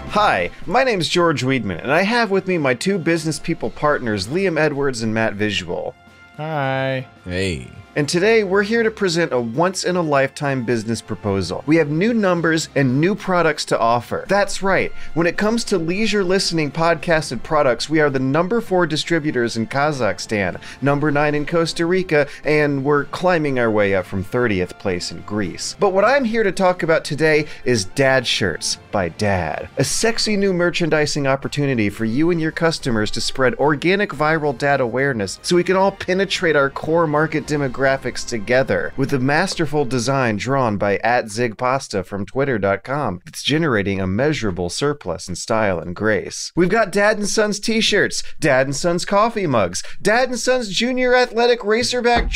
Hi, my name's George Weidman, and I have with me my two business people partners, Liam Edwards and Matt Visual. Hi. Hey. And today, we're here to present a once-in-a-lifetime business proposal. We have new numbers and new products to offer. That's right. When it comes to leisure listening podcasted products, we are the number 4 distributors in Kazakhstan, number 9 in Costa Rica, and we're climbing our way up from 30th place in Greece. But what I'm here to talk about today is Dad Shirts by Dad. A sexy new merchandising opportunity for you and your customers to spread organic viral dad awareness so we can all penetrate our core market demographics together with a masterful design drawn by @zigpasta from twitter.com. It's generating a measurable surplus in style and grace. We've got Dad and Sons t-shirts, Dad and Sons coffee mugs, Dad and Sons junior athletic racerback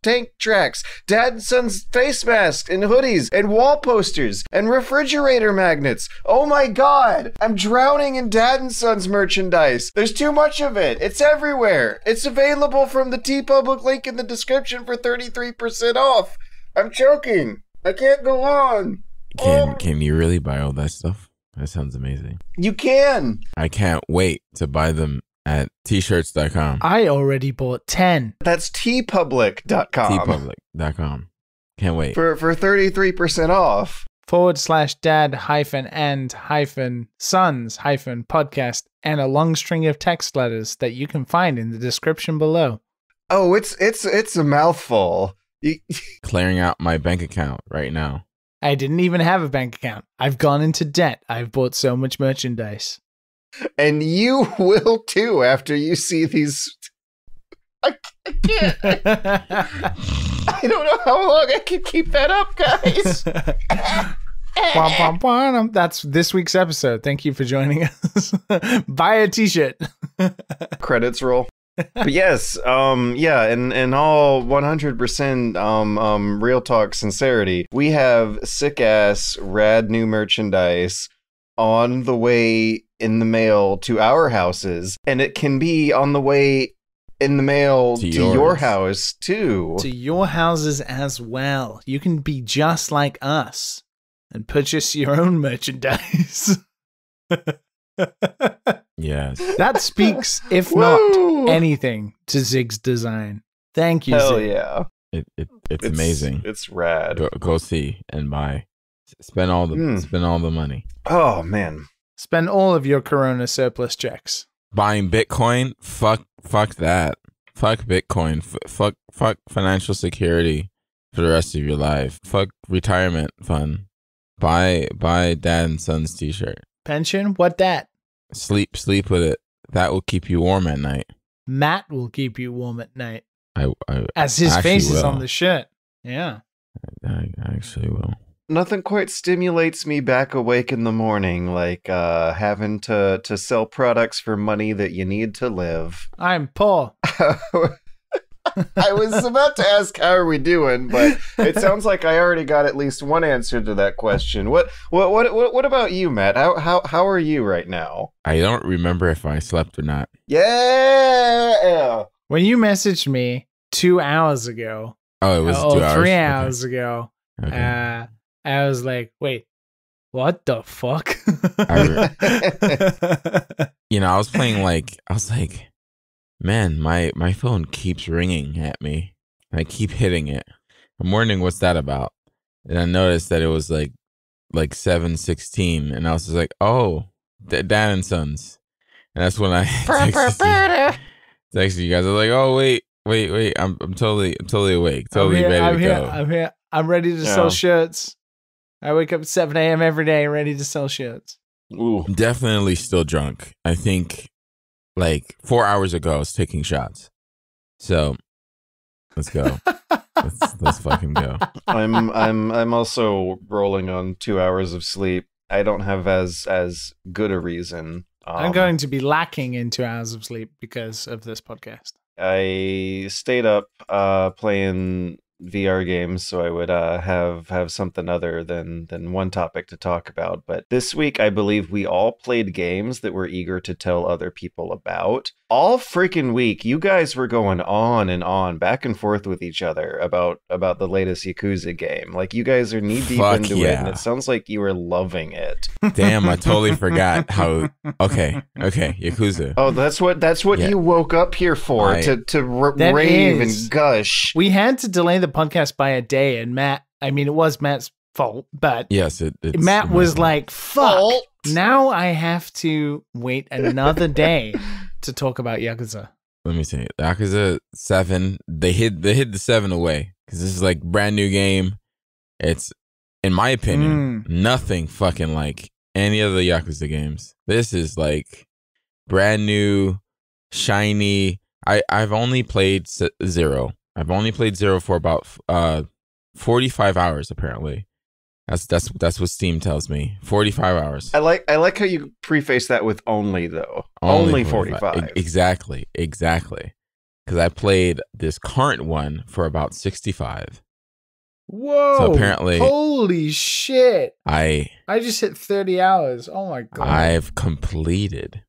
tank tracks, Dad and Sons face masks and hoodies and wall posters and refrigerator magnets. Oh my god, I'm drowning in Dad and Sons merchandise. There's too much of it. It's everywhere. It's available from the TeePublic link in the description for 33% off. I'm choking. I can't go on. Can you really buy all that stuff? That sounds amazing. You can. I can't wait to buy them at tshirts.com. I already bought 10. That's tpublic.com. tpublic.com. Can't wait. For 33% off. /dad-and-sons-podcast and a long string of text letters that you can find in the description below. Oh, it's a mouthful. Clearing out my bank account right now. I didn't even have a bank account. I've gone into debt. I've bought so much merchandise. And you will too after you see these. I can't. I don't know how long I can keep that up, guys. That's this week's episode. Thank you for joining us. Buy a t-shirt. Credits roll. But yes, in all 100% real talk sincerity, we have sick ass rad new merchandise on the way in the mail to our houses, and it can be on the way in the mail to your house too. To your houses as well. You can be just like us and purchase your own merchandise. Yes. That speaks, if not anything, to Zig's design. Thank you, Hell Zig. yeah. It's amazing. It's rad. Go see and buy. Spend all the money. Oh man. Spend all of your Corona surplus checks. Buying Bitcoin? Fuck that. Fuck Bitcoin. Fuck financial security for the rest of your life. Fuck retirement fund. Buy Dad and Sons t-shirt. Pension? What that? Sleep with it. That will keep you warm at night. Matt will keep you warm at night. I as his face is will. on the shirt. Yeah. I actually will. Nothing quite stimulates me back awake in the morning like having to sell products for money that you need to live. I'm poor. I was about to ask how are we doing, but it sounds like I already got at least one answer to that question. What about you, Matt? How are you right now? I don't remember if I slept or not. Yeah. When you messaged me 2 hours ago. Oh, it was 2 hours. 3 hours ago. Okay. I was like, wait, what the fuck? I was playing I was like, man, my phone keeps ringing at me. I keep hitting it. I'm wondering what's that about. And I noticed that it was like 7:16, and I was just like, oh, Dad and Sons. And that's when I texted you guys. I was like, oh wait, I'm totally awake, totally ready to go. I'm here. I'm ready to sell shirts. I wake up at 7 a.m. every day, ready to sell shirts. Ooh. I'm definitely still drunk. I think 4 hours ago I was taking shots. So let's go. let's fucking go. I'm also rolling on 2 hours of sleep. I don't have as good a reason. I'm going to be lacking in 2 hours of sleep because of this podcast. I stayed up playing VR games, so I would have something other than one topic to talk about. But this week, I believe we all played games that we're eager to tell other people about. All freaking week, you guys were going on and on, back and forth with each other about the latest Yakuza game. Like, you guys are knee deep into it, and it sounds like you were loving it. Damn, I totally forgot how. Okay, Yakuza. Oh, that's what you woke up here for, to rave and gush. We had to delay the podcast by a day, and it was Matt's fault, but yes, Matt was like, fuck, now I have to wait another day to talk about Yakuza. Let me see. Yakuza 7, they hid the 7 away, because this is like brand new game. It's, in my opinion, nothing fucking like any of the Yakuza games. This is like brand new, shiny. I've only played 0. I've only played 0 for about 45 hours, apparently. That's what Steam tells me. 45 hours. I like how you preface that with only, though. Only 45. Exactly. Because I played this current one for about 65. Whoa! So apparently, holy shit! I just hit 30 hours. Oh my god! I've completed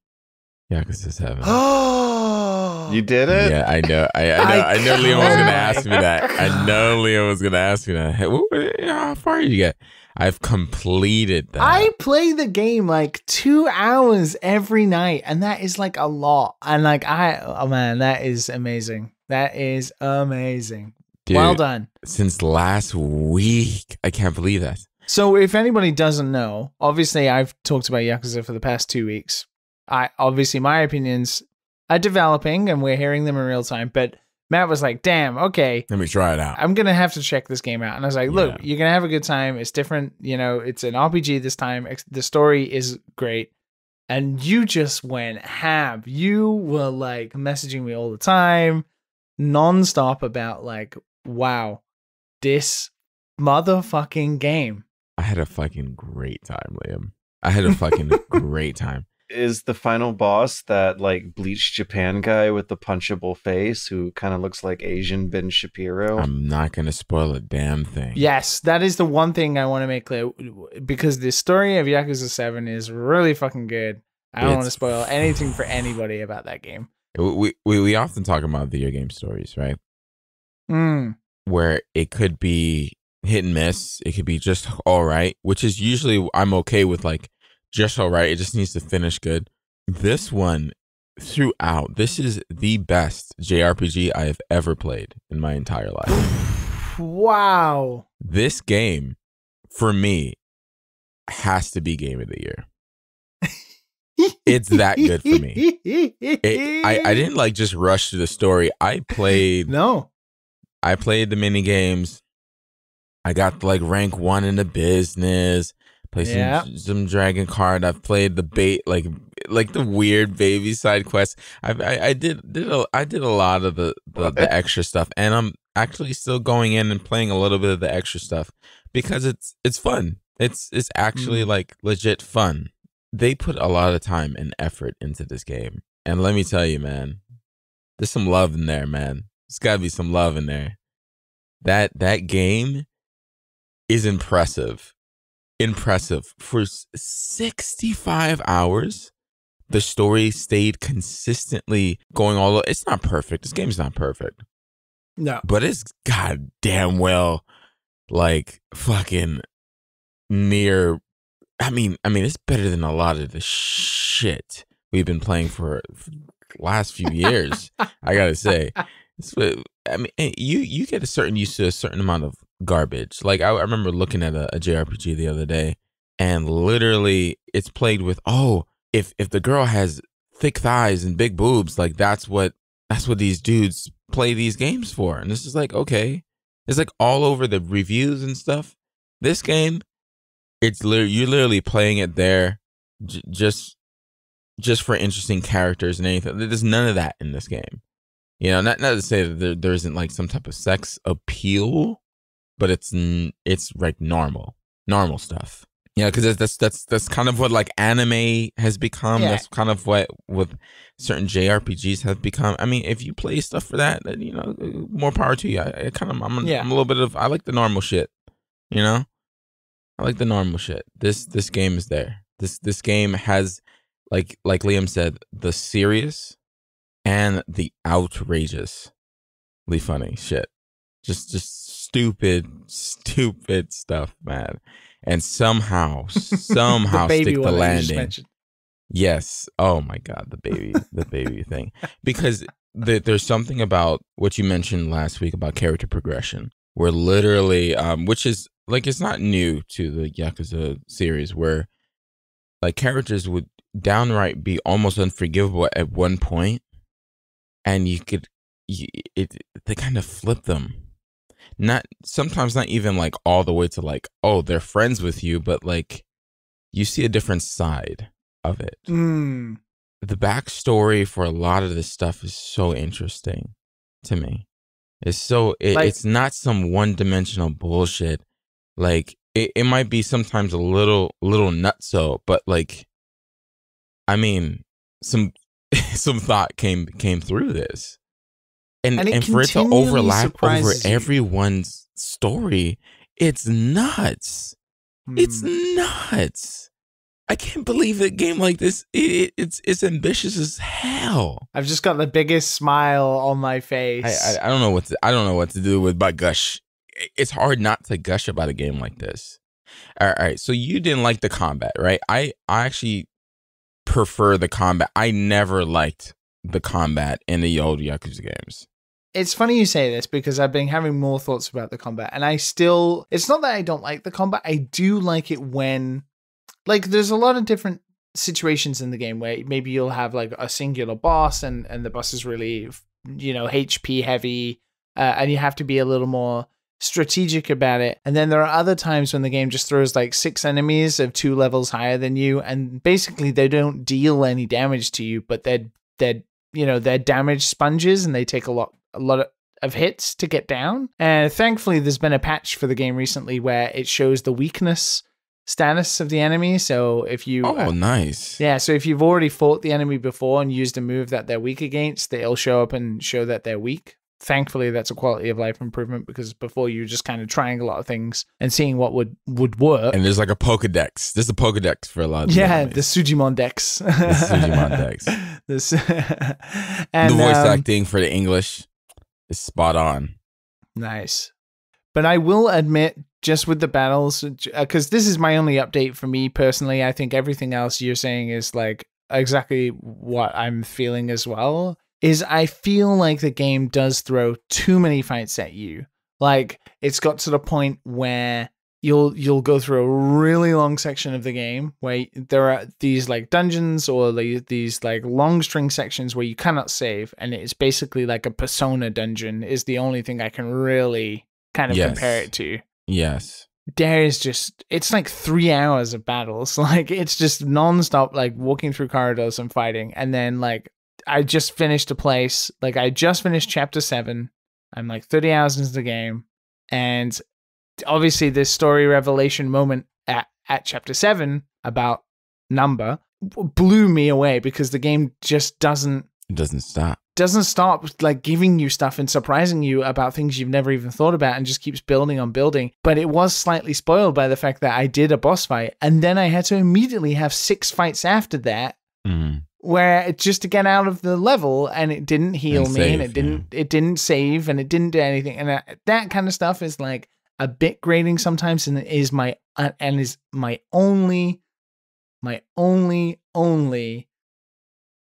Yakuza 7. Oh, you did it? Yeah, I know. I know Liam was gonna ask me that. How far did you get? I've completed that. I play the game like 2 hours every night, and that is like a lot. And like man, that is amazing. That is amazing. Dude, well done. Since last week, I can't believe that. So if anybody doesn't know, obviously I've talked about Yakuza for the past 2 weeks. Obviously my opinions are developing and we're hearing them in real time, but Matt was like, damn, okay. Let me try it out. I'm going to have to check this game out. And I was like, look, you're going to have a good time. It's different. It's an RPG this time. The story is great. And you just went ham. You were like messaging me all the time, nonstop about like, wow, this motherfucking game. I had a fucking great time, Liam. I had a fucking great time. Is the final boss that like bleached Japan guy with the punchable face who kind of looks like Asian Ben Shapiro? I'm not going to spoil a damn thing. Yes, that is the one thing I want to make clear, because the story of Yakuza 7 is really fucking good. I don't want to spoil anything for anybody about that game. We often talk about video game stories, right? Where it could be hit and miss. It could be just all right, which is usually I'm okay with, like, just all right. It just needs to finish good. This one, throughout, this is the best JRPG I have ever played in my entire life. Wow. This game, for me, has to be Game of the Year. It's that good for me. I didn't like just rush to the story. I played the mini games. I got like rank 1 in the business. Played some Dragon Card. I've played the bait, like the weird baby side quests. I did a lot of the extra stuff, and I'm actually still going in and playing a little bit of the extra stuff because it's fun. It's actually like legit fun. They put a lot of time and effort into this game, and let me tell you, man, there's some love in there, man. There's got to be some love in there. That game is impressive. For 65 hours. The story stayed consistently going all. It's not perfect. This game's not perfect. No, but it's goddamn well, like, fucking near. I mean, it's better than a lot of the shit we've been playing for the last few years. I gotta say, I mean, you get used to a certain amount of garbage. Like I remember looking at a JRPG the other day, and literally it's played with, if the girl has thick thighs and big boobs, like that's what these dudes play these games for. And this is like, okay, it's like all over the reviews and stuff. This game, you're literally playing it there just for interesting characters and anything. There's none of that in this game. Not to say that there isn't like some type of sex appeal, but it's like normal stuff. Yeah, because that's kind of what like anime has become. Yeah. That's kind of what with certain JRPGs have become. I mean, if you play stuff for that, then more power to you. I'm a little bit of I like the normal shit. I like the normal shit. This game is there. This game has like Liam said, the serious and the outrageously funny shit. Just stupid stuff, man. And somehow The baby stick the one that you just landing. mentioned. Yes. Oh my God, the baby thing. Because there's something about what you mentioned last week about character progression, where literally, which is like it's not new to the Yakuza series, where like characters would downright be almost unforgivable at one point, and they kind of flip them. Sometimes not even like all the way to like, oh, they're friends with you, but like you see a different side of it. Mm. The backstory for a lot of this stuff is so interesting to me. It's not some one-dimensional bullshit. Like it might be sometimes a little nutso, but like, I mean, some thought came through this. And for it to overlap over everyone's story, it's nuts. It's nuts. I can't believe a game like this. It's ambitious as hell. I've just got the biggest smile on my face. I don't know what to do with but gush. It's hard not to gush about a game like this. All right, so you didn't like the combat, right? I actually prefer the combat. I never liked the combat in the old Yakuza games. It's funny you say this because I've been having more thoughts about the combat, and it's not that I don't like the combat. I do like it when, like, there's a lot of different situations in the game where maybe you'll have like a singular boss and the boss is really, HP heavy, and you have to be a little more strategic about it. And then there are other times when the game just throws like 6 enemies of 2 levels higher than you, and basically they don't deal any damage to you, but they're damage sponges and they take a lot of hits to get down. And thankfully there's been a patch for the game recently where it shows the weakness status of the enemy. So if you nice. Yeah, so if you've already fought the enemy before and used a move that they're weak against, they'll show up and show that they're weak. Thankfully, that's a quality of life improvement, because before you were just kind of trying a lot of things and seeing what would work. And there's like a Pokedex. There's a Pokedex for a lot of the Sujimon Dex. The Sujimon Dex. And the voice acting for the English is spot on. Nice. But I will admit, just with the battles, because this is my only update for me personally, I think everything else you're saying is like exactly what I'm feeling as well. Is I feel like the game does throw too many fights at you. Like, it's got to the point where you'll go through a really long section of the game where there are these like dungeons or these like long string sections where you cannot save, and it's basically like a Persona dungeon is the only thing I can really kind of compare it to. Yes. There is it's like 3 hours of battles. Like, it's just nonstop, like walking through corridors and fighting. And then like, I just finished I just finished chapter 7. I'm like 30 hours into the game. And obviously this story revelation moment at chapter 7 about Number blew me away, because the game just doesn't stop like giving you stuff and surprising you about things you've never even thought about, and just keeps building on building. But it was slightly spoiled by the fact that I did a boss fight, and then I had to immediately have 6 fights after that. Where just to get out of the level, and it didn't heal me, and it didn't save, and it didn't do anything, and that kind of stuff is like a bit grating sometimes, and is my only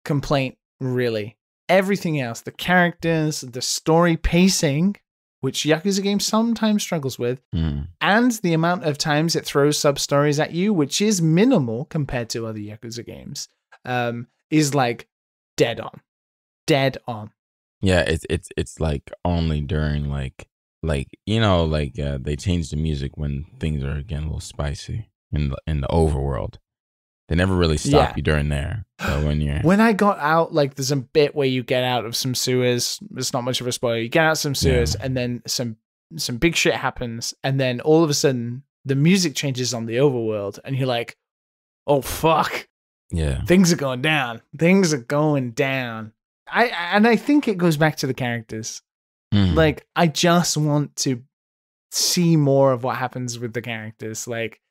complaint, really. Everything else, the characters, the story pacing, which Yakuza game sometimes struggles with, and the amount of times it throws sub stories at you, which is minimal compared to other Yakuza games. Is like dead on. Yeah, it's like only during like they change the music when things are getting a little spicy in the overworld. They never really stop you during there. So when I got out, like there's a bit where you get out of some sewers. It's not much of a spoiler. You get out some sewers, and then some big shit happens, and then all of a sudden the music changes on the overworld, and you're like, oh fuck, Yeah. things are going down. Things are going down. I think it goes back to the characters. Like, I just want to see more of what happens with the characters. Like,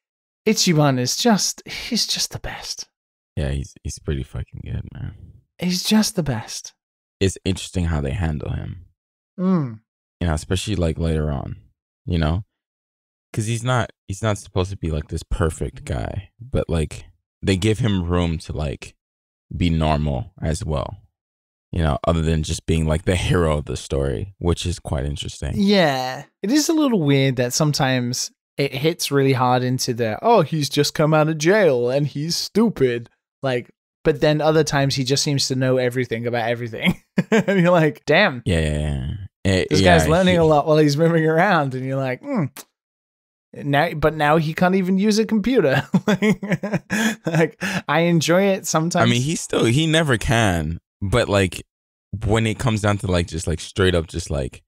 Ichiban he's just the best. Yeah, he's pretty fucking good, man. He's just the best. It's interesting how they handle him. You know, especially like later on, you know, because he's not supposed to be like this perfect guy, but like they give him room to like be normal as well, you know, other than just being like the hero of the story, which is quite interesting. Yeah, it is a little weird that sometimes it hits really hard into he's just come out of jail and he's stupid, like. But then other times he just seems to know everything about everything, and you're like, damn, Yeah. This guy's learning a lot while he's moving around, and you're like, now he can't even use a computer. Like, I enjoy it sometimes. I mean, he never can, but like when it comes down to like just like straight up just like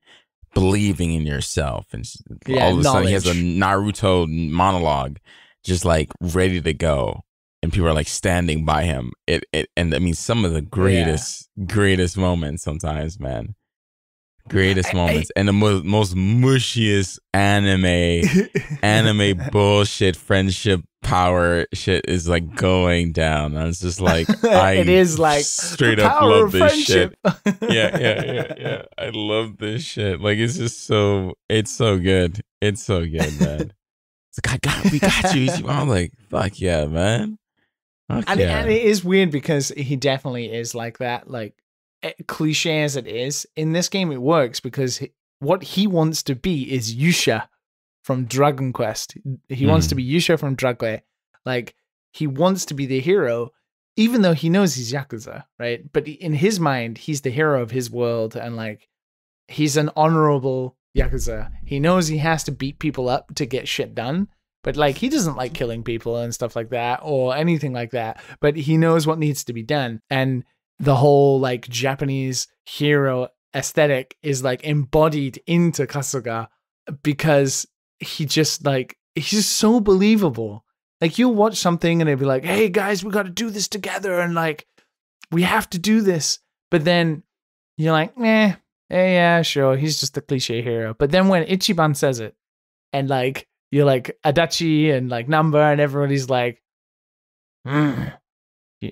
believing in yourself, and all of a sudden he has a Naruto monologue just like ready to go, and people are like standing by him. And I mean, some of the greatest moments sometimes, man. Greatest moments and the most mushiest anime bullshit friendship power shit is like going down. I was just like, it is like straight up love this shit. Yeah. I love this shit. Like, it's so good. It's so good, man. It's like, we got you. I'm like, fuck yeah, man. And it is weird because he definitely is like that. Like, cliche as it is, in this game it works because what he wants to be is Yusha from Dragon Quest. He wants to be Yusha from Dragon. Like, he wants to be the hero, even though he knows he's Yakuza, right? But in his mind, he's the hero of his world, and like, he's an honorable Yakuza. He knows he has to beat people up to get shit done, but like, he doesn't like killing people and stuff like that or anything like that, but he knows what needs to be done. And the whole like Japanese hero aesthetic is like embodied into Kasuga because he's just so believable. Like, you'll watch something and it'll be like, hey guys, we got to do this together, and like, we have to do this. But then you're like, yeah, sure, he's just the cliche hero. But then when Ichiban says it, and like, you're like Adachi and like Number and everybody's like,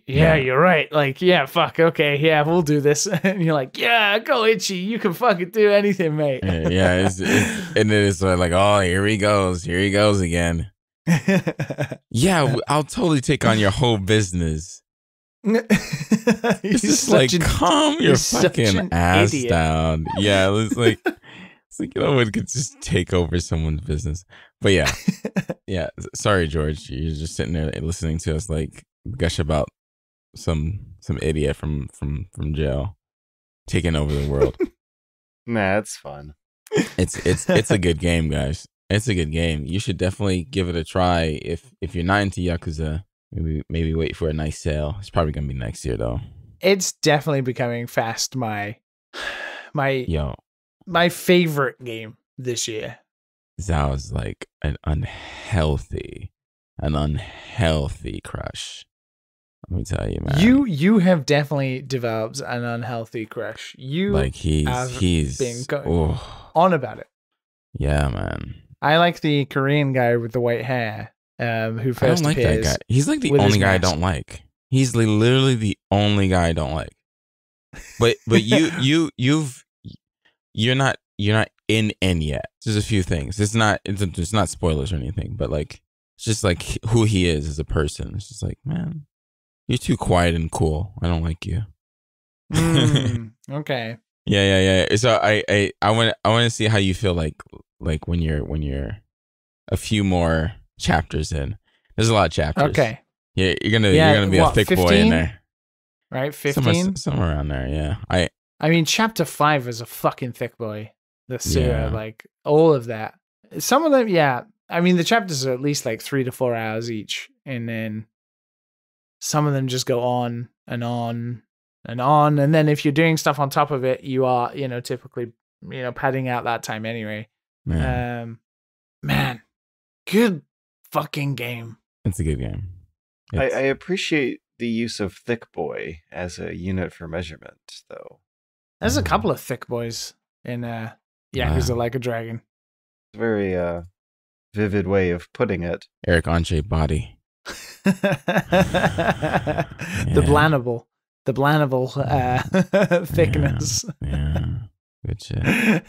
yeah, you're right. Like, yeah, fuck, okay, yeah, we'll do this. And you're like, yeah, go Ichi, you can fucking do anything, mate. Yeah, and then it's like, oh, here he goes again. Yeah, I'll totally take on your whole business. It's just like, calm your fucking ass down. Yeah, it's like no one could just take over someone's business. But yeah. Sorry, George, you're just sitting there listening to us like gush about some idiot from jail taking over the world. Nah, it's fun. It's a good game, guys. It's a good game. You should definitely give it a try if you're not into Yakuza. Maybe wait for a nice sale. It's probably gonna be next year though. It's definitely becoming fast my favorite game this year. That was like an unhealthy crush. Let me tell you, man. You have definitely developed an unhealthy crush. You like he's been going on about it. Yeah, man. I like the Korean guy with the white hair. Who first I don't like appears. that guy. He's like the only guy I don't like. He's literally the only guy I don't like. But you're not in yet. There's a few things. It's not spoilers or anything, but like, it's just like who he is as a person. It's just like, man, you're too quiet and cool. I don't like you. Okay. Yeah. So I want to see how you feel like when you're a few more chapters in. There's a lot of chapters. Okay. Yeah, you're gonna be a thick 15? boy in there. Right, 15? Somewhere around there, yeah. I mean, chapter 5 is a fucking thick boy. The Zora, like, all of that. Some of them, yeah. I mean, the chapters are at least like 3 to 4 hours each. And then some of them just go on and on and on. And then if you're doing stuff on top of it, you are, typically, padding out that time anyway. Man, Man, good fucking game. It's a good game. I appreciate the use of thick boy as a unit for measurement, though. There's a couple of thick boys in Yakuza Like a Dragon. It's a very vivid way of putting it. Eric Andre body. The blandable thickness. Yeah. Good shit.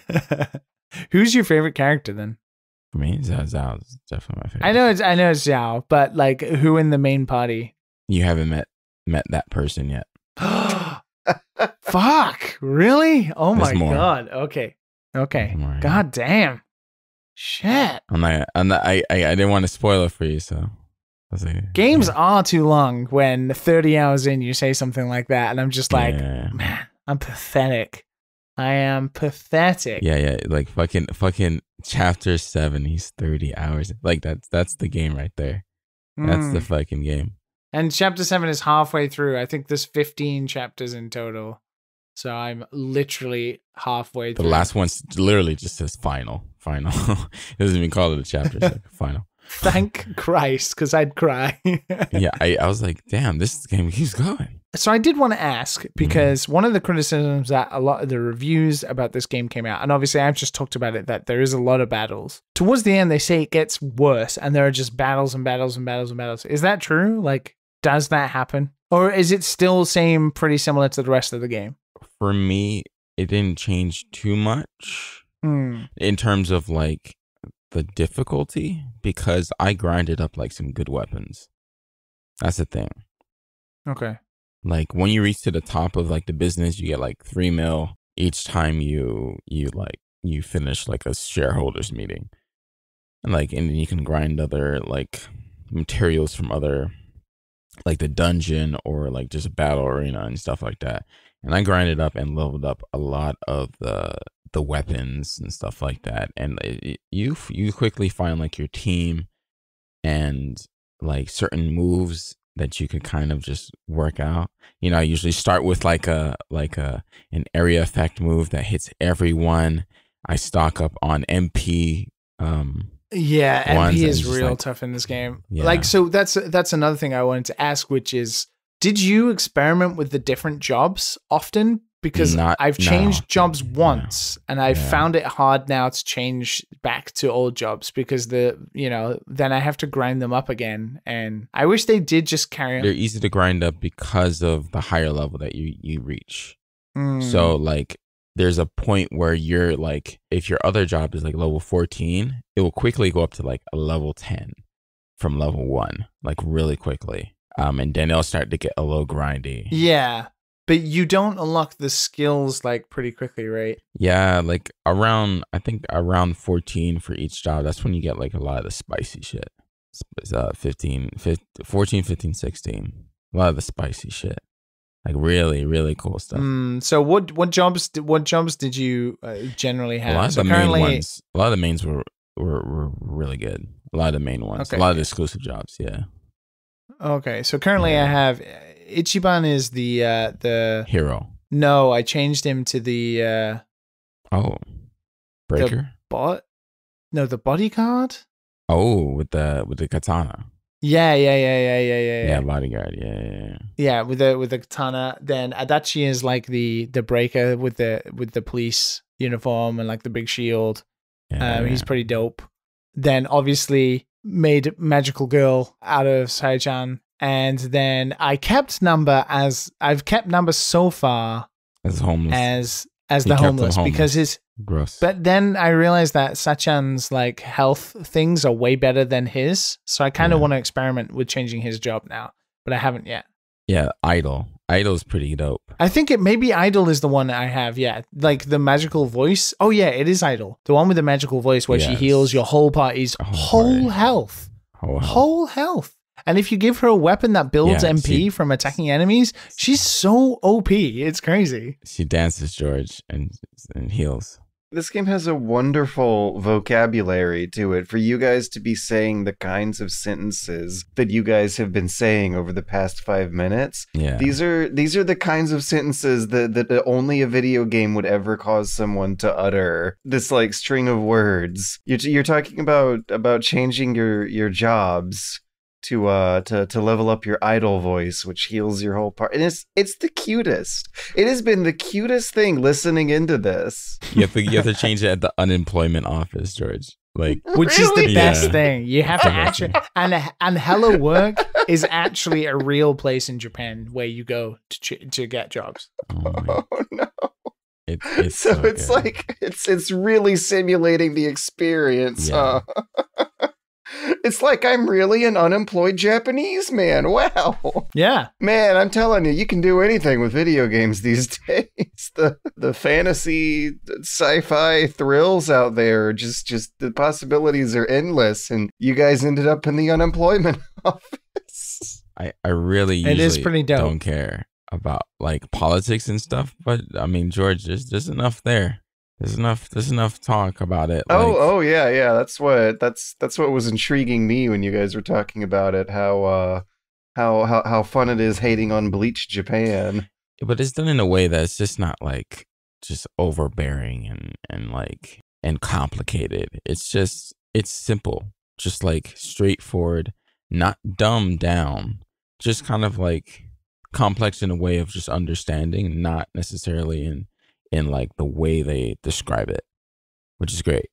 Who's your favorite character then? For me, Zhao is definitely my favorite. I know it's Zhao, but like who in the main party? You haven't met that person yet. Fuck! Really? Oh There's my more. god. Okay. More, God damn. Shit. I didn't want to spoil it for you, so I was like, Games are too long when 30 hours in you say something like that, and I'm just like, man, I'm pathetic. I am pathetic. Yeah, like fucking chapter 7, he's 30 hours. Like that's the game right there. That's the fucking game. And chapter 7 is halfway through. I think there's 15 chapters in total. So I'm literally halfway through. The last one's literally just says final. It doesn't even call it a chapter. It's like final. Thank Christ, because I'd cry. Yeah, I was like, damn, this game keeps going. So I did want to ask, because one of the criticisms that a lot of the reviews about this game came out, and obviously I've just talked about it, that there is a lot of battles. Towards the end, they say it gets worse, and there are just battles and battles and battles and battles. Is that true? Like, does that happen? Or is it still pretty similar to the rest of the game? For me, it didn't change too much in terms of like the difficulty, because I grinded up like some good weapons. That's the thing. Okay. Like when you reach to the top of like the business, you get like 3 mil each time you finish like a shareholders meeting, and then you can grind other like materials from other, like the dungeon or like just a battle arena and stuff like that. And I grinded up and leveled up a lot of the weapons and stuff like that. And you quickly find like your team and like certain moves that you could kind of just work out. You know, I usually start with like an area effect move that hits everyone. I stock up on MP. Yeah, MP is real like, tough in this game. Yeah. Like, so that's another thing I wanted to ask, which is, did you experiment with the different jobs often? Because I've changed jobs once, and I found it hard now to change back to old jobs, because then I have to grind them up again. And I wish they did just carry on. They're easy to grind up because of the higher level that you reach. So like there's a point where you're like, if your other job is like level 14, it will quickly go up to like a level 10 from level 1, like really quickly. And then it'll start to get a little grindy. Yeah. But you don't unlock the skills like pretty quickly, right? Yeah, like around 14 for each job. That's when you get like a lot of the spicy shit. 14, 15, 16. A lot of the spicy shit. Like really, really cool stuff. So what jobs did you generally have? A lot of so the main ones. A lot of the mains were really good. A lot of the main ones. Okay. A lot of the exclusive jobs. Yeah. Okay, so currently I have Ichiban is the hero. No, I changed him to the breaker. The bodyguard. Oh, with the katana. Yeah, bodyguard. Yeah, with the katana. Then Adachi is like the breaker with the police uniform and like the big shield. He's pretty dope. Then obviously made magical girl out of Sai-chan, and then I've kept number so far as homeless as the homeless because his gross. But then I realized that Sachan's like health things are way better than his, so I kind of want to experiment with changing his job now, but I haven't yet. Yeah, Idol's pretty dope. I think maybe Idol is the one I have. Yeah, like the magical voice. Oh yeah, it is Idol, the one with the magical voice where she heals your whole party's whole health. Whole health. And if you give her a weapon that builds MP from attacking enemies, she's so OP. It's crazy. She dances George and heals. This game has a wonderful vocabulary to it for you guys to be saying the kinds of sentences that you guys have been saying over the past 5 minutes. Yeah. These are the kinds of sentences that only a video game would ever cause someone to utter. This like string of words. You're talking about changing your jobs to level up your idle voice, which heals your whole part. And it's the cutest. It has been the cutest thing listening into this. You have to change it at the unemployment office, George. Like, which is the best thing. You have to actually and Hello Work is actually a real place in Japan where you go to get jobs. Oh no. It's so it's good. Like it's really simulating the experience. Yeah. It's like I'm really an unemployed Japanese man. Wow. Yeah. Man, I'm telling you, you can do anything with video games these days. The fantasy, sci-fi thrills out there, just the possibilities are endless. And you guys ended up in the unemployment office. I really usually it is pretty dope. Don't care about like politics and stuff, but I mean, George, there's enough there. There's enough talk about it. Oh yeah. That's what was intriguing me when you guys were talking about it. How fun it is hating on Bleach Japan. But it's done in a way that's just not like just overbearing and complicated. It's simple, just like straightforward, not dumbed down, just kind of like complex in a way of just understanding, not necessarily in like the way they describe it, which is great.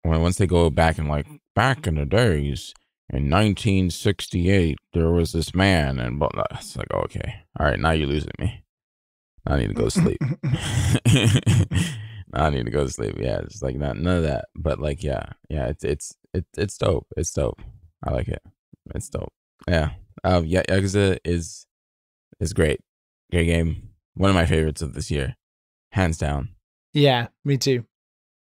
Once they go back and like back in the days in 1968, there was this man and it's like, oh, okay, all right, now you're losing me. I need to go to sleep. I need to go to sleep. Yeah, it's like none of that. But like, yeah, it's dope. It's dope. I like it. It's dope. Yeah. Yakuza is great. Great game. One of my favorites of this year, hands down. Yeah, me too.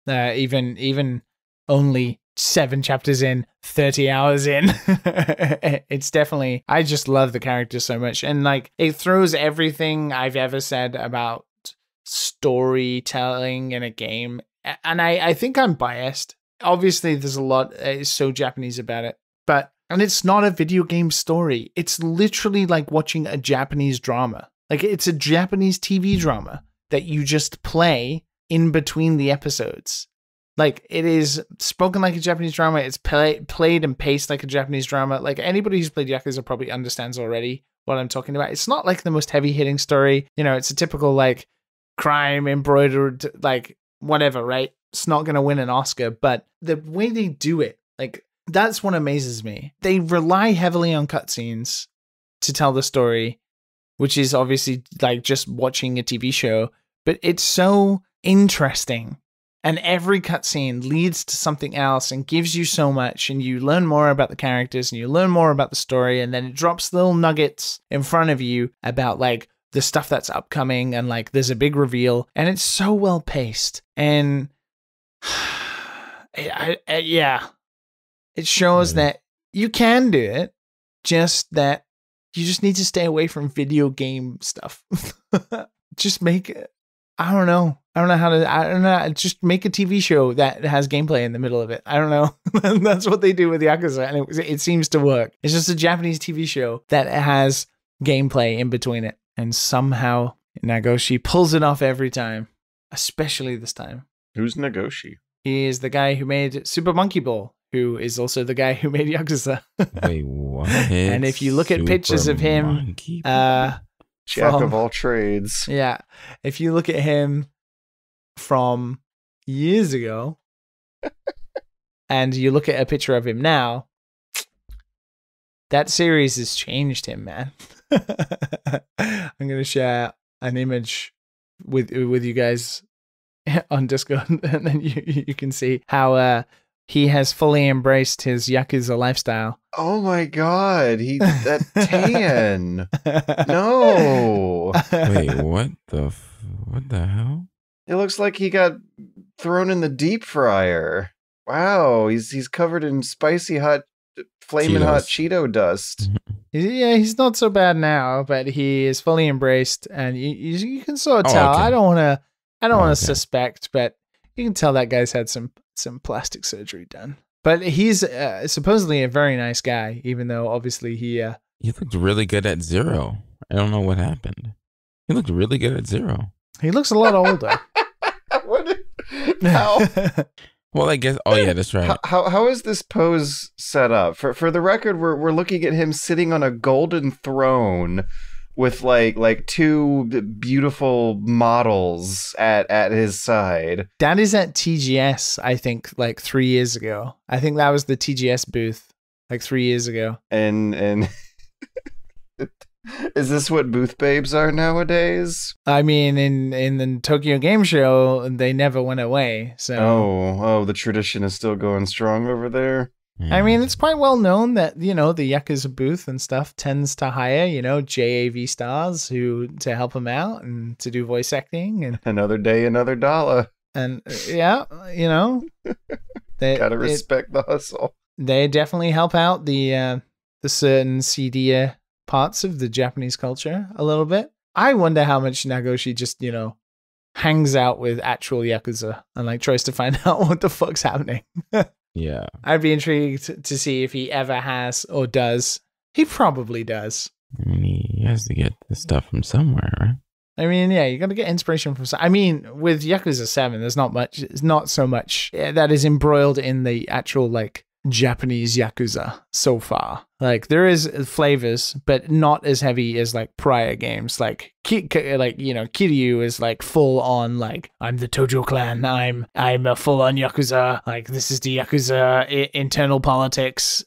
Even only 7 chapters in, 30 hours in, it's definitely. I just love the character so much, and like it throws everything I've ever said about storytelling in a game. And I think I'm biased. Obviously, there's a lot is so Japanese about it, and it's not a video game story. It's literally like watching a Japanese drama. Like, it's a Japanese TV drama that you just play in between the episodes. Like, it is spoken like a Japanese drama. It's played and paced like a Japanese drama. Like, anybody who's played Yakuza probably understands already what I'm talking about. It's not like the most heavy-hitting story. You know, it's a typical, like, crime, embroidered, like, whatever, right? It's not going to win an Oscar. But the way they do it, like, that's what amazes me. They rely heavily on cutscenes to tell the story, which is obviously like just watching a TV show, but it's so interesting. And every cutscene leads to something else and gives you so much, and you learn more about the characters and you learn more about the story, and then it drops little nuggets in front of you about like the stuff that's upcoming, and like there's a big reveal, and it's so well paced. And yeah, it shows that you can do it, just that you just need to stay away from video game stuff. Just make it. I don't know. Just make a TV show that has gameplay in the middle of it. I don't know. That's what they do with Yakuza, and it seems to work. It's just a Japanese TV show that has gameplay in between it, and somehow Nagoshi pulls it off every time, especially this time. Who's Nagoshi? He is the guy who made Super Monkey Ball, who is also the guy who made Yakuza. Wait, what? And if you look at pictures of him, Jack of all trades. Yeah. If you look at him from years ago and you look at a picture of him now, that series has changed him, man. I'm going to share an image with you guys on Discord, and then you can see how he has fully embraced his Yakuza lifestyle. Oh my god, that tan. No. Wait, what the hell? It looks like he got thrown in the deep fryer. Wow, he's covered in spicy hot, flaming hot Cheeto dust. Yeah, he's not so bad now, but he is fully embraced, and you can sort of tell. Okay. I don't want to I don't want to Okay. suspect, but you can tell that guy's had some plastic surgery done. But he's supposedly a very nice guy, even though obviously he looked really good at Zero. I don't know what happened. He looked really good at Zero. he looks a lot older. How? Well, I guess. Oh yeah, that's right. How is this pose set up? For the record, we're looking at him sitting on a golden throne with like two beautiful models at his side. That is at TGS, I think, like 3 years ago. I think that was the TGS booth like 3 years ago. And is this what booth babes are nowadays? I mean, in the Tokyo Game Show, they never went away. So Oh, the tradition is still going strong over there. I mean, it's quite well known that, the Yakuza booth and stuff tends to hire, JAV stars to help them out and to do voice acting. And Another day, another dollar. And yeah, they Gotta respect the hustle. They definitely help out the certain seedier parts of the Japanese culture a little bit. I wonder how much Nagoshi just, hangs out with actual Yakuza and like tries to find out what the fuck's happening. Yeah. I'd be intrigued to see if he ever has or does. He probably does. I mean, he has to get the stuff from somewhere, right? I mean, yeah, you got to get inspiration from. I mean, with Yakuza 7, there's not much. It's not so much that is embroiled in the actual like Japanese Yakuza so far. Like there is flavors, but not as heavy as like prior games. Like Kiryu is like full on like I'm the Tojo clan. I'm a full on Yakuza. Like this is the Yakuza internal politics.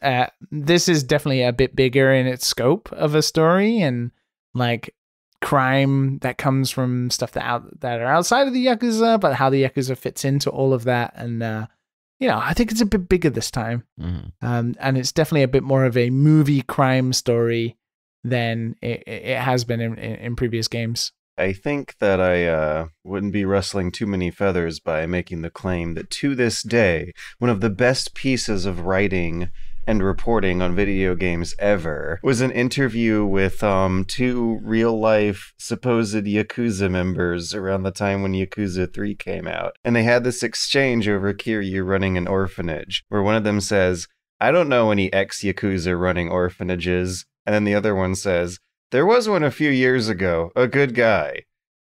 This is definitely a bit bigger in its scope of a story and like crime that comes from stuff that are outside of the Yakuza, but how the Yakuza fits into all of that. And I think it's a bit bigger this time. Mm-hmm. And it's definitely a bit more of a movie crime story than it has been in previous games. I think that I wouldn't be rustling too many feathers by making the claim that to this day, one of the best pieces of writing and reporting on video games ever was an interview with two real-life supposed Yakuza members around the time when Yakuza 3 came out. And they had this exchange over Kiryu running an orphanage, where one of them says, I don't know any ex-Yakuza running orphanages. And then the other one says, there was one a few years ago, a good guy.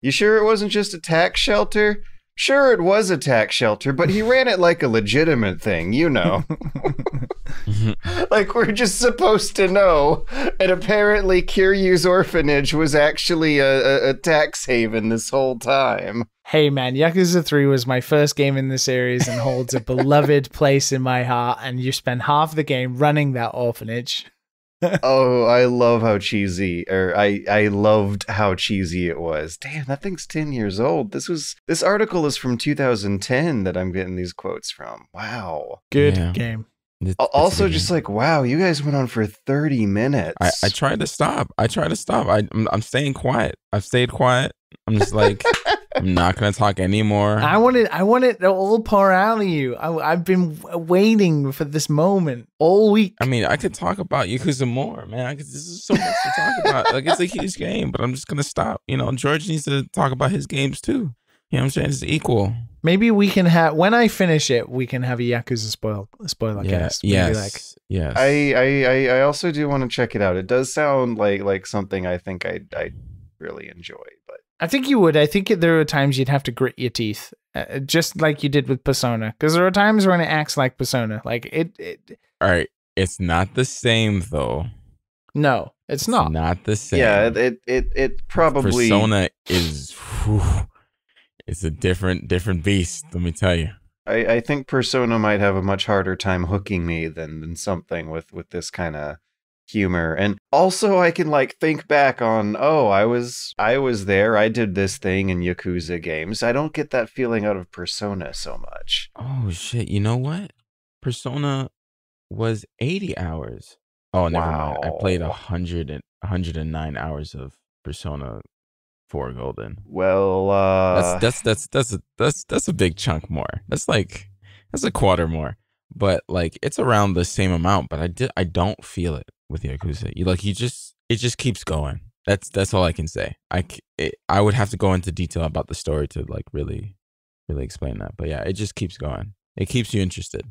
You sure it wasn't just a tax shelter? Sure, it was a tax shelter, but he ran it like a legitimate thing, Like, we're just supposed to know. And apparently Kiryu's orphanage was actually a tax haven this whole time. Hey, man, Yakuza 3 was my first game in the series and holds a beloved place in my heart, and you spend half the game running that orphanage. Oh, I love how cheesy, or I loved how cheesy it was. Damn, that thing's 10 years old. This article is from 2010 that I'm getting these quotes from. Wow. Good game. It's Also, just like, wow, you guys went on for 30 minutes. I tried to stop. I'm staying quiet. I've stayed quiet. I'm just like, I'm not going to talk anymore. I want it to all pour out of you. I've been waiting for this moment all week. I mean, I could talk about Yakuza more, man. This is so much to talk about. Like, it's a huge game, but I'm just going to stop. George needs to talk about his games too. You know what I'm saying? It's equal. Maybe we can have, when I finish it, we can have a Yakuza spoiler cast. Yes. I also do want to check it out. It does sound like something I think I'd really enjoy, but I think you would. I think there are times you'd have to grit your teeth, just like you did with Persona, because there are times when it acts like Persona. Like it. All right, it's not the same though. No, it's not. Not the same. Yeah, it probably. Persona is. It's a different beast. Let me tell you. I think Persona might have a much harder time hooking me than something with this kind of humor. And also I can like think back on, I was there, I did this thing in Yakuza games. I don't get that feeling out of Persona so much. Oh shit, you know what? Persona was 80 hours. Oh, never mind. I played 109 hours of Persona 4 Golden. Well, that's a big chunk more. That's a quarter more. But like it's around the same amount, but I don't feel it with Yakuza. It just keeps going. That's all I can say. I would have to go into detail about the story to like really explain that. But yeah, it just keeps going. It keeps you interested.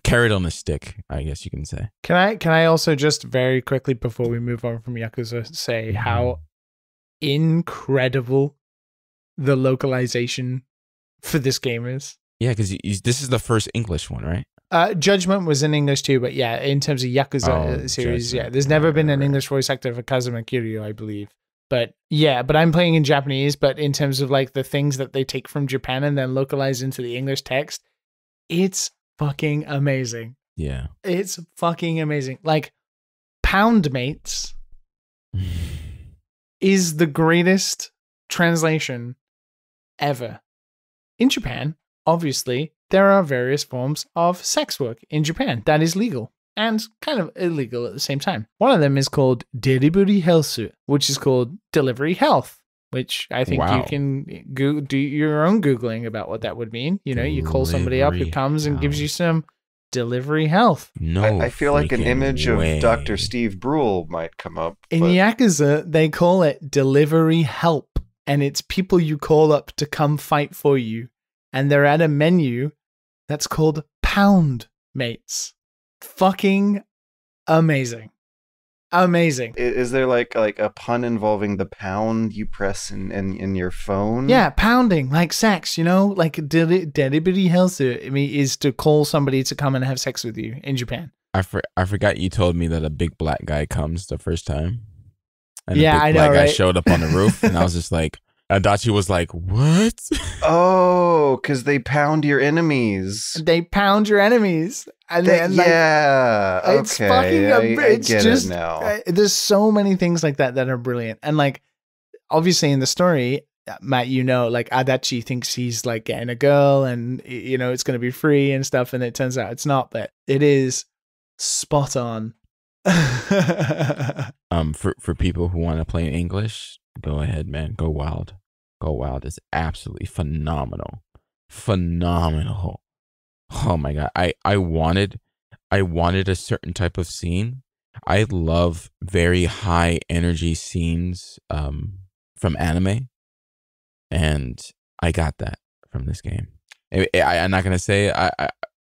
Carrot on a stick, I guess you can say. Can I also just very quickly before we move on from Yakuza say how incredible the localization for this game is? Yeah, because this is the first English one, right? Judgment was in English too, but yeah, in terms of Yakuza series, Judgment. yeah, there's never been an English voice actor for Kazuma Kiryu, I believe. But yeah, but I'm playing in Japanese, but in terms of like the things that they take from Japan and then localize into the English text, it's fucking amazing. Yeah. It's fucking amazing. Like, Pound Mates is the greatest translation ever. In Japan, obviously, there are various forms of sex work in Japan that is legal and kind of illegal at the same time. One of them is called Deriburi Helsu, which is called delivery health, which I think you can do your own Googling about what that would mean. You call somebody up who comes and gives you some delivery health. No, I feel like an image way. of Dr. Steve Brule might come up. In Yakuza, they call it delivery help, and it's people you call up to come fight for you. And they're at a menu that's called Pound Mates. Fucking amazing. Amazing. Is there like a pun involving the pound you press in your phone? Yeah, pounding, like sex, like Deriburi Helsu, I mean, is to call somebody to come and have sex with you in Japan. I forgot you told me that a big black guy comes the first time. And yeah, a big black guy showed up on the roof, and I was just like, Adachi was like, what? Oh, because they pound your enemies. They pound your enemies. And then, yeah. It's okay. fucking, it's get just, it now. There's so many things like that are brilliant. And like, obviously in the story, Matt, like Adachi thinks he's like getting a girl and, it's going to be free and stuff. And it turns out it's not, but it is spot on. For people who want to play in English, go ahead, man. Go wild. Go wild. It's absolutely phenomenal. Phenomenal. Oh my god. I wanted a certain type of scene. I love very high energy scenes from anime, and I got that from this game. I'm not gonna say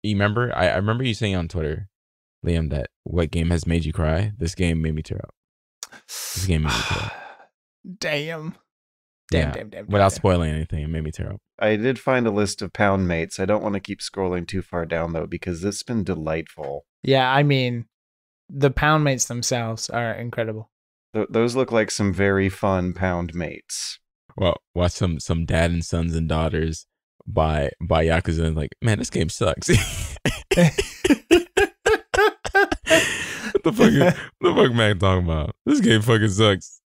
you remember? I remember you saying on Twitter, Liam, that what game has made you cry? This game made me tear up. This game made me tear up. Damn. Without spoiling anything, it made me tear up. I did find a list of pound mates. I don't want to keep scrolling too far down, though, because it's been delightful. Yeah, I mean, the pound mates themselves are incredible. Those look like some very fun pound mates. Well, watch some dad and sons and daughters by Yakuza and like, man, this game sucks. What the fuck Mac talking about? This game fucking sucks.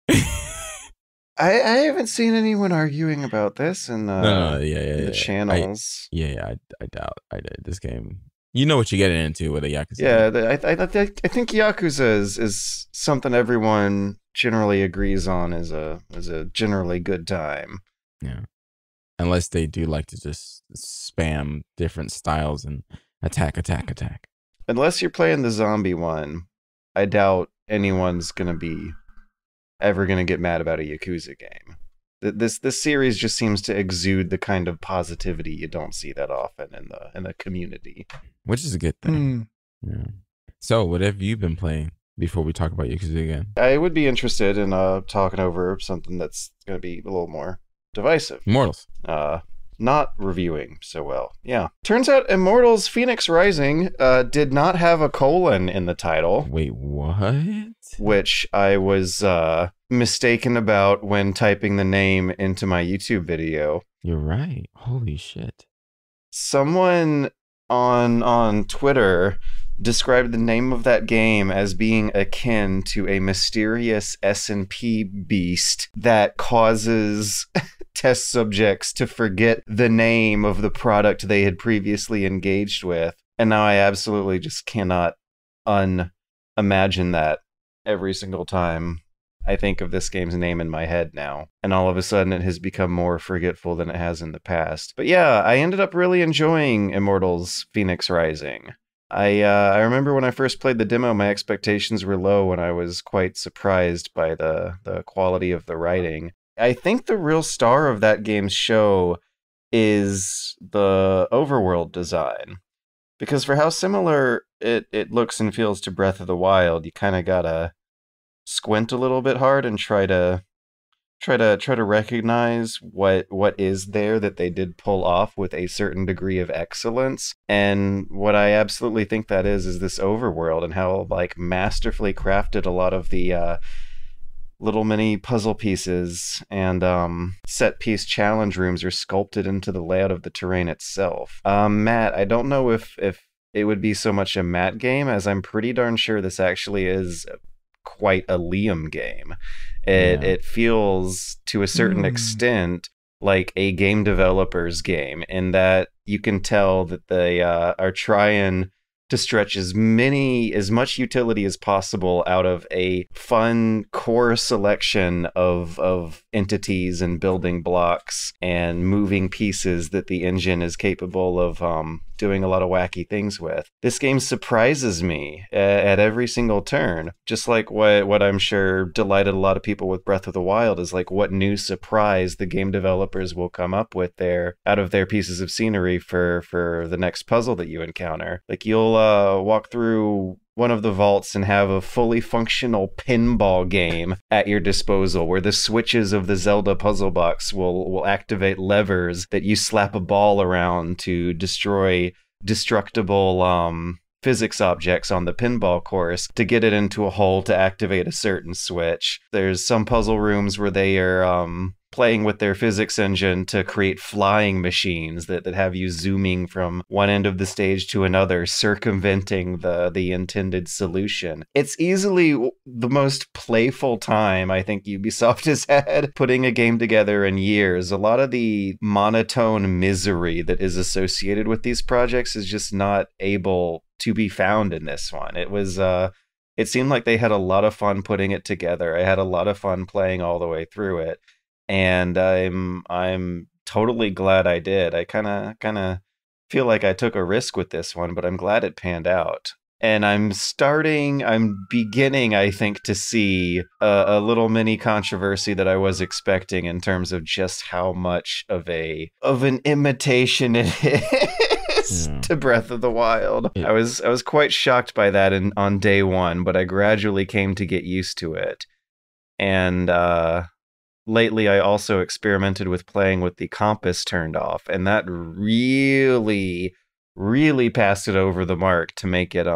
I haven't seen anyone arguing about this in the channels. I doubt I did. This game, you know what you're getting into with a Yakuza. Yeah, I think Yakuza is something everyone generally agrees on is a generally good time. Yeah, unless they do like to just spam different styles and attack. Unless you're playing the zombie one, I doubt anyone's ever gonna get mad about a Yakuza game. This series just seems to exude the kind of positivity you don't see that often in the community, which is a good thing. Yeah. So, what have you been playing before we talk about Yakuza again? I would be interested in talking over something that's gonna be a little more divisive. Immortals. Not reviewing so well. Yeah. Turns out Immortals Fenyx Rising did not have a colon in the title. Wait, what? Which I was mistaken about when typing the name into my YouTube video. You're right. Holy shit. Someone on Twitter described the name of that game as being akin to a mysterious S&P beast that causes test subjects to forget the name of the product they had previously engaged with. And now I absolutely just cannot unimagine that every single time I think of this game's name in my head now. And all of a sudden it has become more forgetful than it has in the past. But yeah, I ended up really enjoying Immortals Fenyx Rising. I remember when I first played the demo, my expectations were low, and I was quite surprised by the quality of the writing. I think the real star of that game's show is the overworld design. Because for how similar it looks and feels to Breath of the Wild, you kind of gotta squint a little bit hard and try to recognize what is there that they did pull off with a certain degree of excellence. And what I absolutely think that is this overworld and how like masterfully crafted a lot of the little mini puzzle pieces and set piece challenge rooms are sculpted into the layout of the terrain itself. Matt, I don't know if it would be so much a Matt game, as I'm pretty darn sure this actually is quite a Liam game. It feels to a certain extent like a game developer's game, in that you can tell that they are trying to stretch as much utility as possible out of a fun core selection of entities and building blocks and moving pieces that the engine is capable of doing a lot of wacky things with. This game surprises me at every single turn, just like what I'm sure delighted a lot of people with Breath of the Wild is like what new surprise the game developers will come up with there out of their pieces of scenery for the next puzzle that you encounter. Like you'll walk through one of the vaults and have a fully functional pinball game at your disposal, where the switches of the Zelda puzzle box will activate levers that you slap a ball around to destroy destructible physics objects on the pinball course to get it into a hole to activate a certain switch. There's some puzzle rooms where they are playing with their physics engine to create flying machines that have you zooming from one end of the stage to another, circumventing the intended solution. It's easily the most playful time I think Ubisoft has had putting a game together in years. A lot of the monotone misery that is associated with these projects is just not able to be found in this one. It seemed like they had a lot of fun putting it together. I had a lot of fun playing all the way through it. And I'm totally glad I did. I kind of feel like I took a risk with this one, but I'm glad it panned out. And I'm beginning, I think, to see a little mini controversy that I was expecting in terms of just how much of an imitation it is to Breath of the Wild. I was quite shocked by that on day one, but I gradually came to get used to it. And lately, I also experimented with playing with the compass turned off, and that really, really passed it over the mark to make it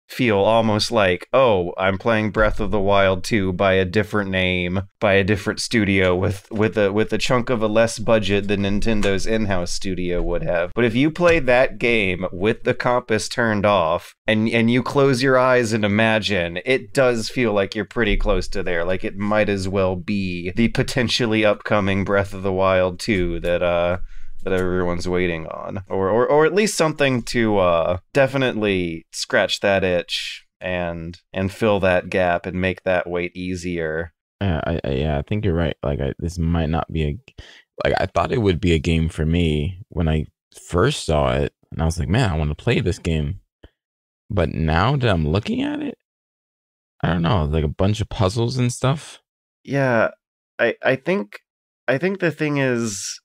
feel almost like, oh, I'm playing Breath of the Wild 2 by a different name, by a different studio with a chunk of a less budget than Nintendo's in-house studio would have. But if you play that game with the compass turned off and you close your eyes and imagine, it does feel like you're pretty close to there. Like it might as well be the potentially upcoming Breath of the Wild 2 that everyone's waiting on, or at least something to definitely scratch that itch and fill that gap and make that wait easier. I think you're right. Like this might not be I thought it would be a game for me when I first saw it, and I was like, man, I want to play this game. But now that I'm looking at it, I don't know, like a bunch of puzzles and stuff. Yeah, I think the thing is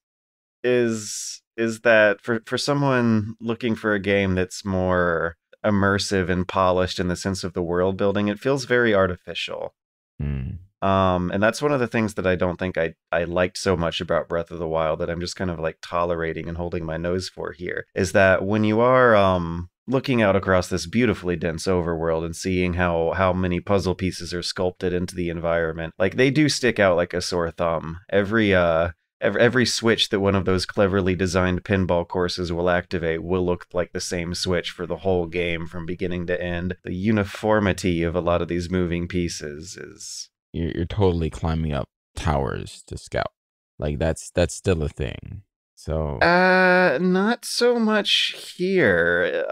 that for someone looking for a game that's more immersive and polished in the sense of the world building, it feels very artificial. And that's one of the things that I don't think I liked so much about Breath of the Wild, that I'm just kind of like tolerating and holding my nose for here, is that when you are looking out across this beautifully dense overworld and seeing how many puzzle pieces are sculpted into the environment, like they do stick out like a sore thumb. Every switch that one of those cleverly designed pinball courses will activate will look like the same switch for the whole game from beginning to end. The uniformity of a lot of these moving pieces is... You're totally climbing up towers to scout. Like that's still a thing. So not so much here.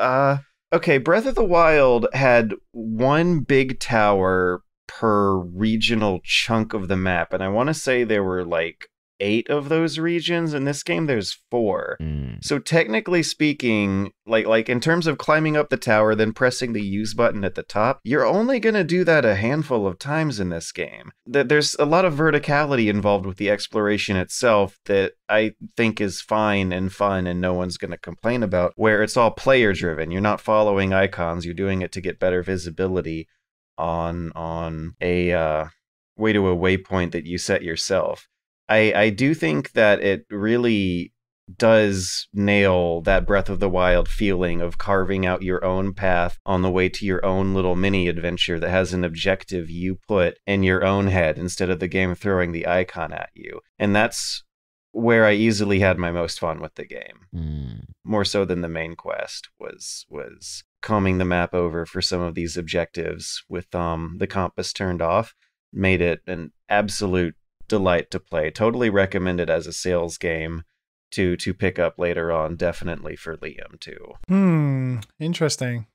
Okay, Breath of the Wild had one big tower per regional chunk of the map, and I want to say there were like 8 of those regions. In this game, there's 4. Mm. So technically speaking, like in terms of climbing up the tower, then pressing the use button at the top, you're only going to do that a handful of times in this game. There's a lot of verticality involved with the exploration itself that I think is fine and fun and no one's going to complain about, where it's all player driven. You're not following icons, you're doing it to get better visibility on a way to a waypoint that you set yourself. I do think that it really does nail that Breath of the Wild feeling of carving out your own path on the way to your own little mini adventure that has an objective you put in your own head instead of the game throwing the icon at you. And that's where I easily had my most fun with the game. More so than the main quest was combing the map over for some of these objectives with the compass turned off. Made it an absolute delight to play. Totally recommend it as a sales game to pick up later on, definitely for Liam too. Interesting.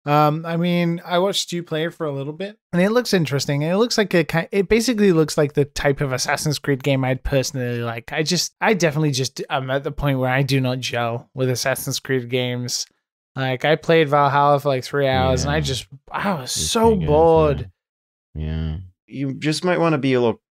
I mean, I watched you play it for a little bit, and it looks interesting. It looks like it basically looks like the type of Assassin's Creed game I'd personally like. I'm at the point where I do not gel with Assassin's Creed games. Like, I played Valhalla for like 3 hours, and I was so bored. Yeah. You just might want to be a little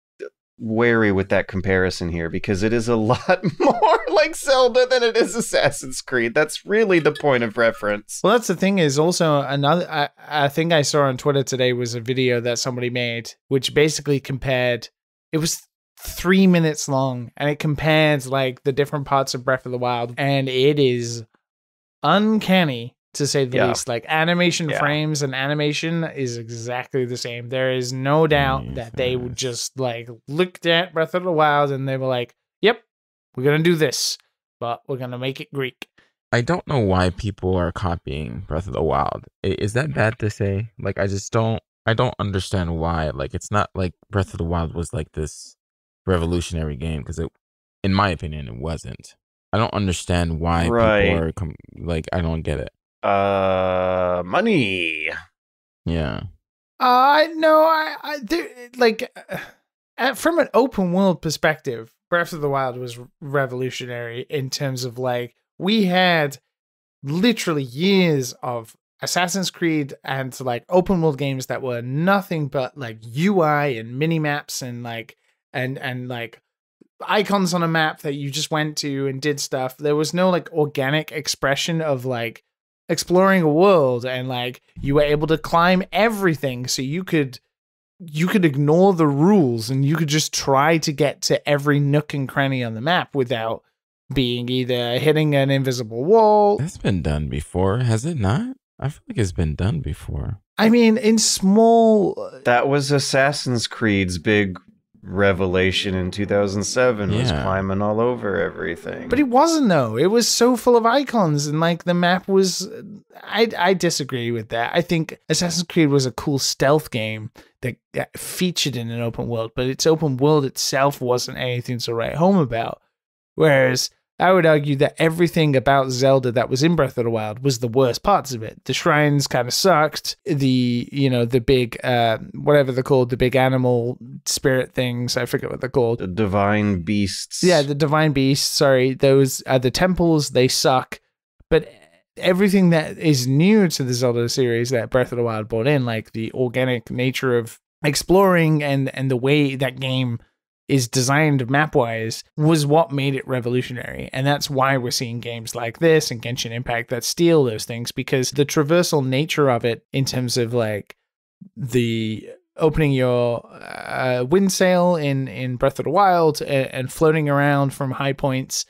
wary with that comparison here, because it is a lot more like Zelda than it is Assassin's Creed. That's really the point of reference. Well, that's the thing is also another, I think I saw on Twitter today was a video that somebody made, which basically compared, it was 3 minutes long, and it compared like the different parts of Breath of the Wild, and it is uncanny to say the least. Like, animation frames and animation is exactly the same. There is no doubt that they would just like looked at Breath of the Wild and they were like, yep, we're gonna do this, but we're gonna make it Greek. I don't know why people are copying Breath of the Wild. Is that bad to say? Like, I don't understand why. Like, it's not like Breath of the Wild was like this revolutionary game, because in my opinion, it wasn't. I don't understand why people are like, I don't get it. Money. Yeah. From an open world perspective, Breath of the Wild was revolutionary in terms of like, we had literally years of Assassin's Creed and like open world games that were nothing but like UI and mini maps and like and like icons on a map that you just went to and did stuff. There was no like organic expression of like exploring a world, and like you were able to climb everything, so you could ignore the rules and you could just try to get to every nook and cranny on the map without being either hitting an invisible wall. That's been done before, has it not? I feel like it's been done before. I mean, in small... That was Assassin's Creed's big revelation in 2007, was climbing all over everything. But it wasn't, though. It was so full of icons, and like the map was... I disagree with that. I think Assassin's Creed was a cool stealth game that featured in an open world, but its open world itself wasn't anything to write home about. Whereas I would argue that everything about Zelda that was in Breath of the Wild was the worst parts of it. The shrines kind of sucked. The big, whatever they're called, the big animal spirit things. I forget what they're called. The divine beasts. Yeah, the divine beasts. Sorry. Those are the temples. They suck. But everything that is new to the Zelda series that Breath of the Wild brought in, like the organic nature of exploring and the way that game is designed map-wise, was what made it revolutionary. And that's why we're seeing games like this and Genshin Impact that steal those things, because the traversal nature of it, in terms of like the opening your wind sail in Breath of the Wild and floating around from high points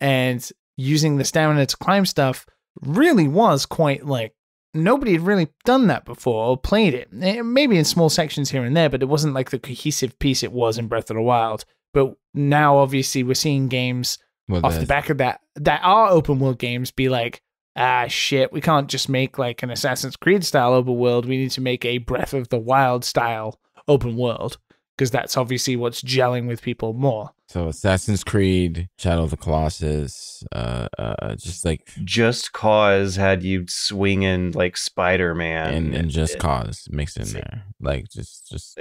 and using the stamina to climb stuff, really was quite like, nobody had really done that before or played it. Maybe in small sections here and there, but it wasn't like the cohesive piece it was in Breath of the Wild. But now, obviously, we're seeing games off the back of that are open world games be like, shit, we can't just make like an Assassin's Creed style open world. We need to make a Breath of the Wild style open world, because that's obviously what's gelling with people more. So Assassin's Creed, Shadow of the Colossus, Just Cause had you swinging like Spider-Man, and Just Cause mixed in there, like just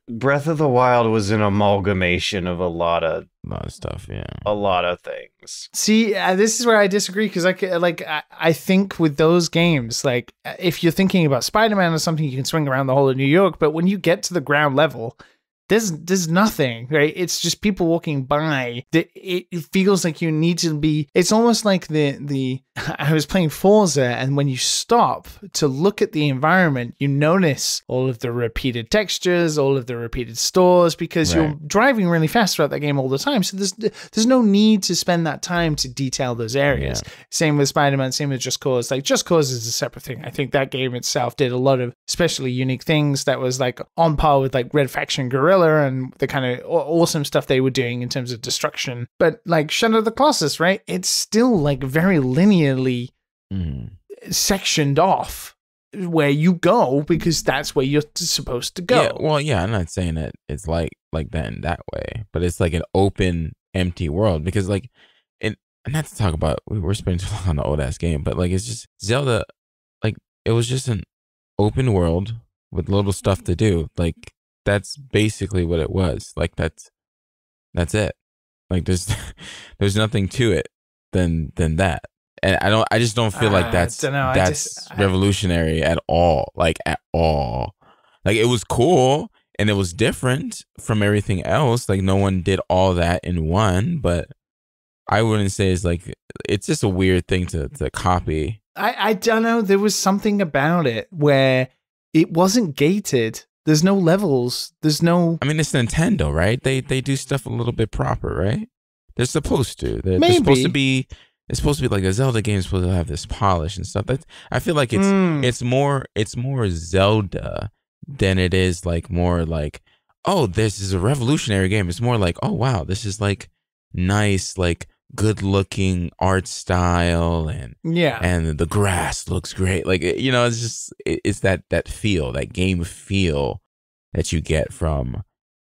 Breath of the Wild was an amalgamation of a lot of stuff, yeah. A lot of things. See, this is where I disagree, because I think with those games, like if you're thinking about Spider-Man or something, you can swing around the whole of New York, but when you get to the ground level, there's nothing, right? It's just people walking by. It feels like you need to be. It's almost like I was playing Forza, and when you stop to look at the environment, you notice all of the repeated textures, all of the repeated stores, because you're driving really fast throughout that game all the time. So there's no need to spend that time to detail those areas. Yeah. Same with Spider-Man, same with Just Cause. Like Just Cause is a separate thing. I think that game itself did a lot of especially unique things that was like on par with like Red Faction Guerrilla and the kind of awesome stuff they were doing in terms of destruction. But like Shadow of the Colossus, right? It's still like very linearly sectioned off where you go, because that's where you're supposed to go. Yeah, well, yeah, I'm not saying that it's like that in that way, but it's like an open, empty world, because like, and not to talk about, we're spending too long on the old ass game, but like it's just Zelda, like it was just an open world with little stuff to do. Like that's basically what it was. Like that's it. Like there's nothing to it than that. And I just don't feel like that's revolutionary at all. Like at all. Like it was cool and it was different from everything else. Like no one did all that in one, but I wouldn't say it's just a weird thing to copy. I don't know. There was something about it where it wasn't gated. There's no levels. There's no. I mean, it's Nintendo, right? They do stuff a little bit proper, right? They're supposed to. They're supposed to be. It's supposed to be like a Zelda game is supposed to have this polish and stuff. I feel like it's more Zelda than it is like more like, oh, this is a revolutionary game. It's more like, oh wow, this is like nice, like good looking art style, and the grass looks great. Like, you know, it's just it's that feel, that game feel that you get from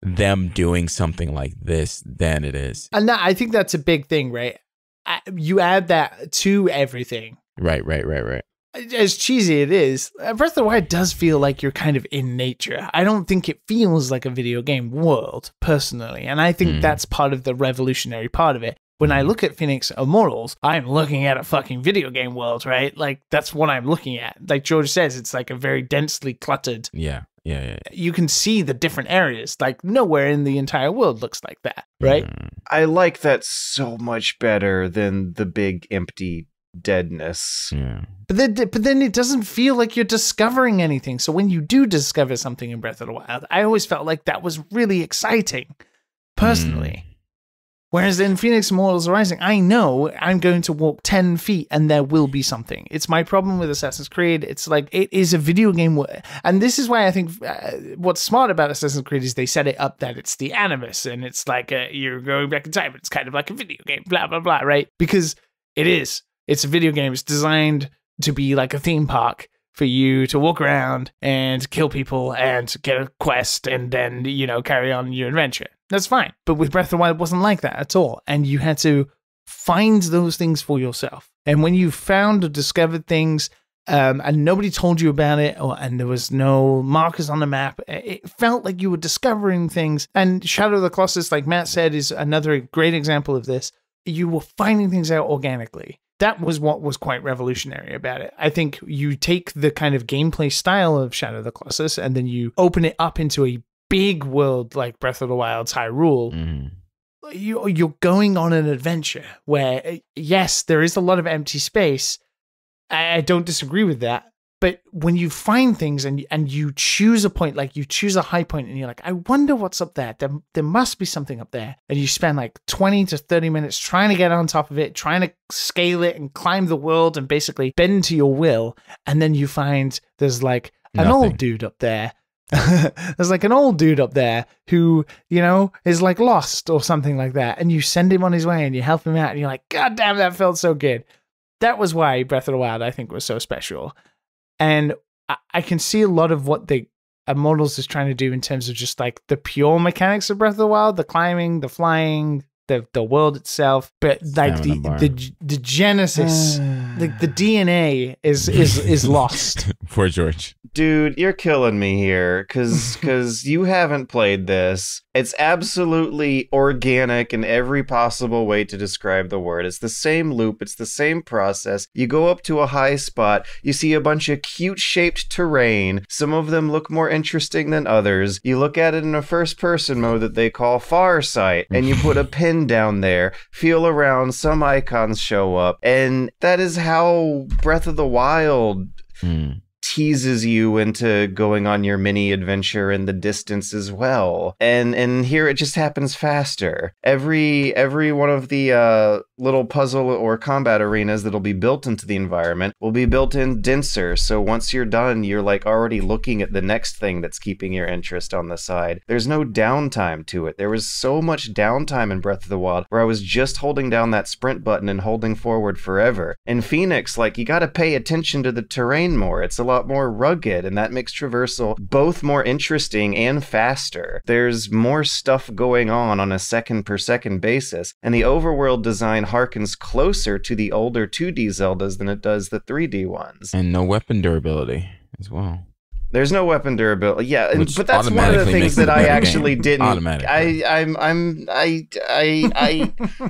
them doing something like this than it is. And I think that's a big thing, right? You add that to everything. Right. As cheesy it is, Breath of the Wild does feel like you're kind of in nature. I don't think it feels like a video game world, personally. And I think that's part of the revolutionary part of it. When I look at Fenyx Immortals, I'm looking at a fucking video game world, right? Like, that's what I'm looking at. Like George says, it's like a very densely cluttered. Yeah. You can see the different areas. Like, nowhere in the entire world looks like that, right? I like that so much better than the big empty deadness. Yeah. But then it doesn't feel like you're discovering anything. So when you do discover something in Breath of the Wild, I always felt like that was really exciting, personally. Whereas in Fenyx Immortals Rising, I know I'm going to walk 10 feet and there will be something. It's my problem with Assassin's Creed. It's like, it is a video game. And this is why I think what's smart about Assassin's Creed is they set it up that it's the Animus and it's like you're going back in time. It's kind of like a video game, blah, blah, blah, right? Because it is. It's a video game. It's designed to be like a theme park for you to walk around and kill people and get a quest and then, you know, carry on your adventure. That's fine. But with Breath of the Wild, it wasn't like that at all. And you had to find those things for yourself. And when you found or discovered things and nobody told you about it, and there was no markers on the map, it felt like you were discovering things. And Shadow of the Colossus, like Matt said, is another great example of this. You were finding things out organically. That was what was quite revolutionary about it. I think you take the kind of gameplay style of Shadow of the Colossus and then you open it up into a big world like Breath of the Wild's Hyrule. You're going on an adventure where, yes, there is a lot of empty space. I don't disagree with that. But when you find things and you choose a point, like you choose a high point and you're like, I wonder what's up there. There must be something up there. And you spend like 20 to 30 minutes trying to get on top of it, trying to scale it and climb the world and basically bend to your will. And then you find there's like an old dude up there. There's like an old dude up there who, you know, is like lost or something like that. And you send him on his way and you help him out and you're like, God damn, that felt so good. That was why Breath of the Wild, I think, was so special. And I can see a lot of what the Immortals is trying to do in terms of just like the pure mechanics of Breath of the Wild, the climbing, the flying, the world itself. But like the genesis, like the DNA is lost. Poor George. Dude, you're killing me here, because you haven't played this. It's absolutely organic in every possible way to describe the word. It's the same loop. It's the same process. You go up to a high spot. You see a bunch of cute-shaped terrain. Some of them look more interesting than others. You look at it in a first-person mode that they call Farsight, and you put a pin down there, feel around, some icons show up, and that is how Breath of the Wild teases you into going on your mini adventure in the distance as well. And here it just happens faster. Every one of the little puzzle or combat arenas that'll be built into the environment will be built in denser. So once you're done, you're like already looking at the next thing that's keeping your interest on the side. There's no downtime to it. There was so much downtime in Breath of the Wild where I was just holding down that sprint button and holding forward forever. In Fenyx, like, you gotta pay attention to the terrain more. It's a lot more rugged, and that makes traversal both more interesting and faster. There's more stuff going on a second per second basis, and the overworld design harkens closer to the older 2D Zeldas than it does the 3D ones. And no weapon durability as well. There's no weapon durability. Yeah, but that's one of the automatically things makes it that a I better actually game. didn't. Automatically.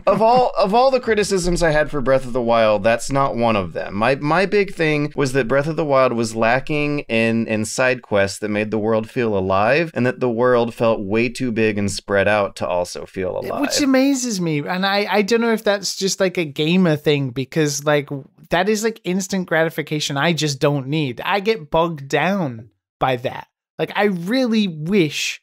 Of all the criticisms I had for Breath of the Wild, that's not one of them. My big thing was that Breath of the Wild was lacking in side quests that made the world feel alive, and that the world felt way too big and spread out to also feel alive. Which amazes me. And I don't know if that's just like a gamer thing, because like that is like instant gratification I just don't need. I get bogged down by that. Like, I really wish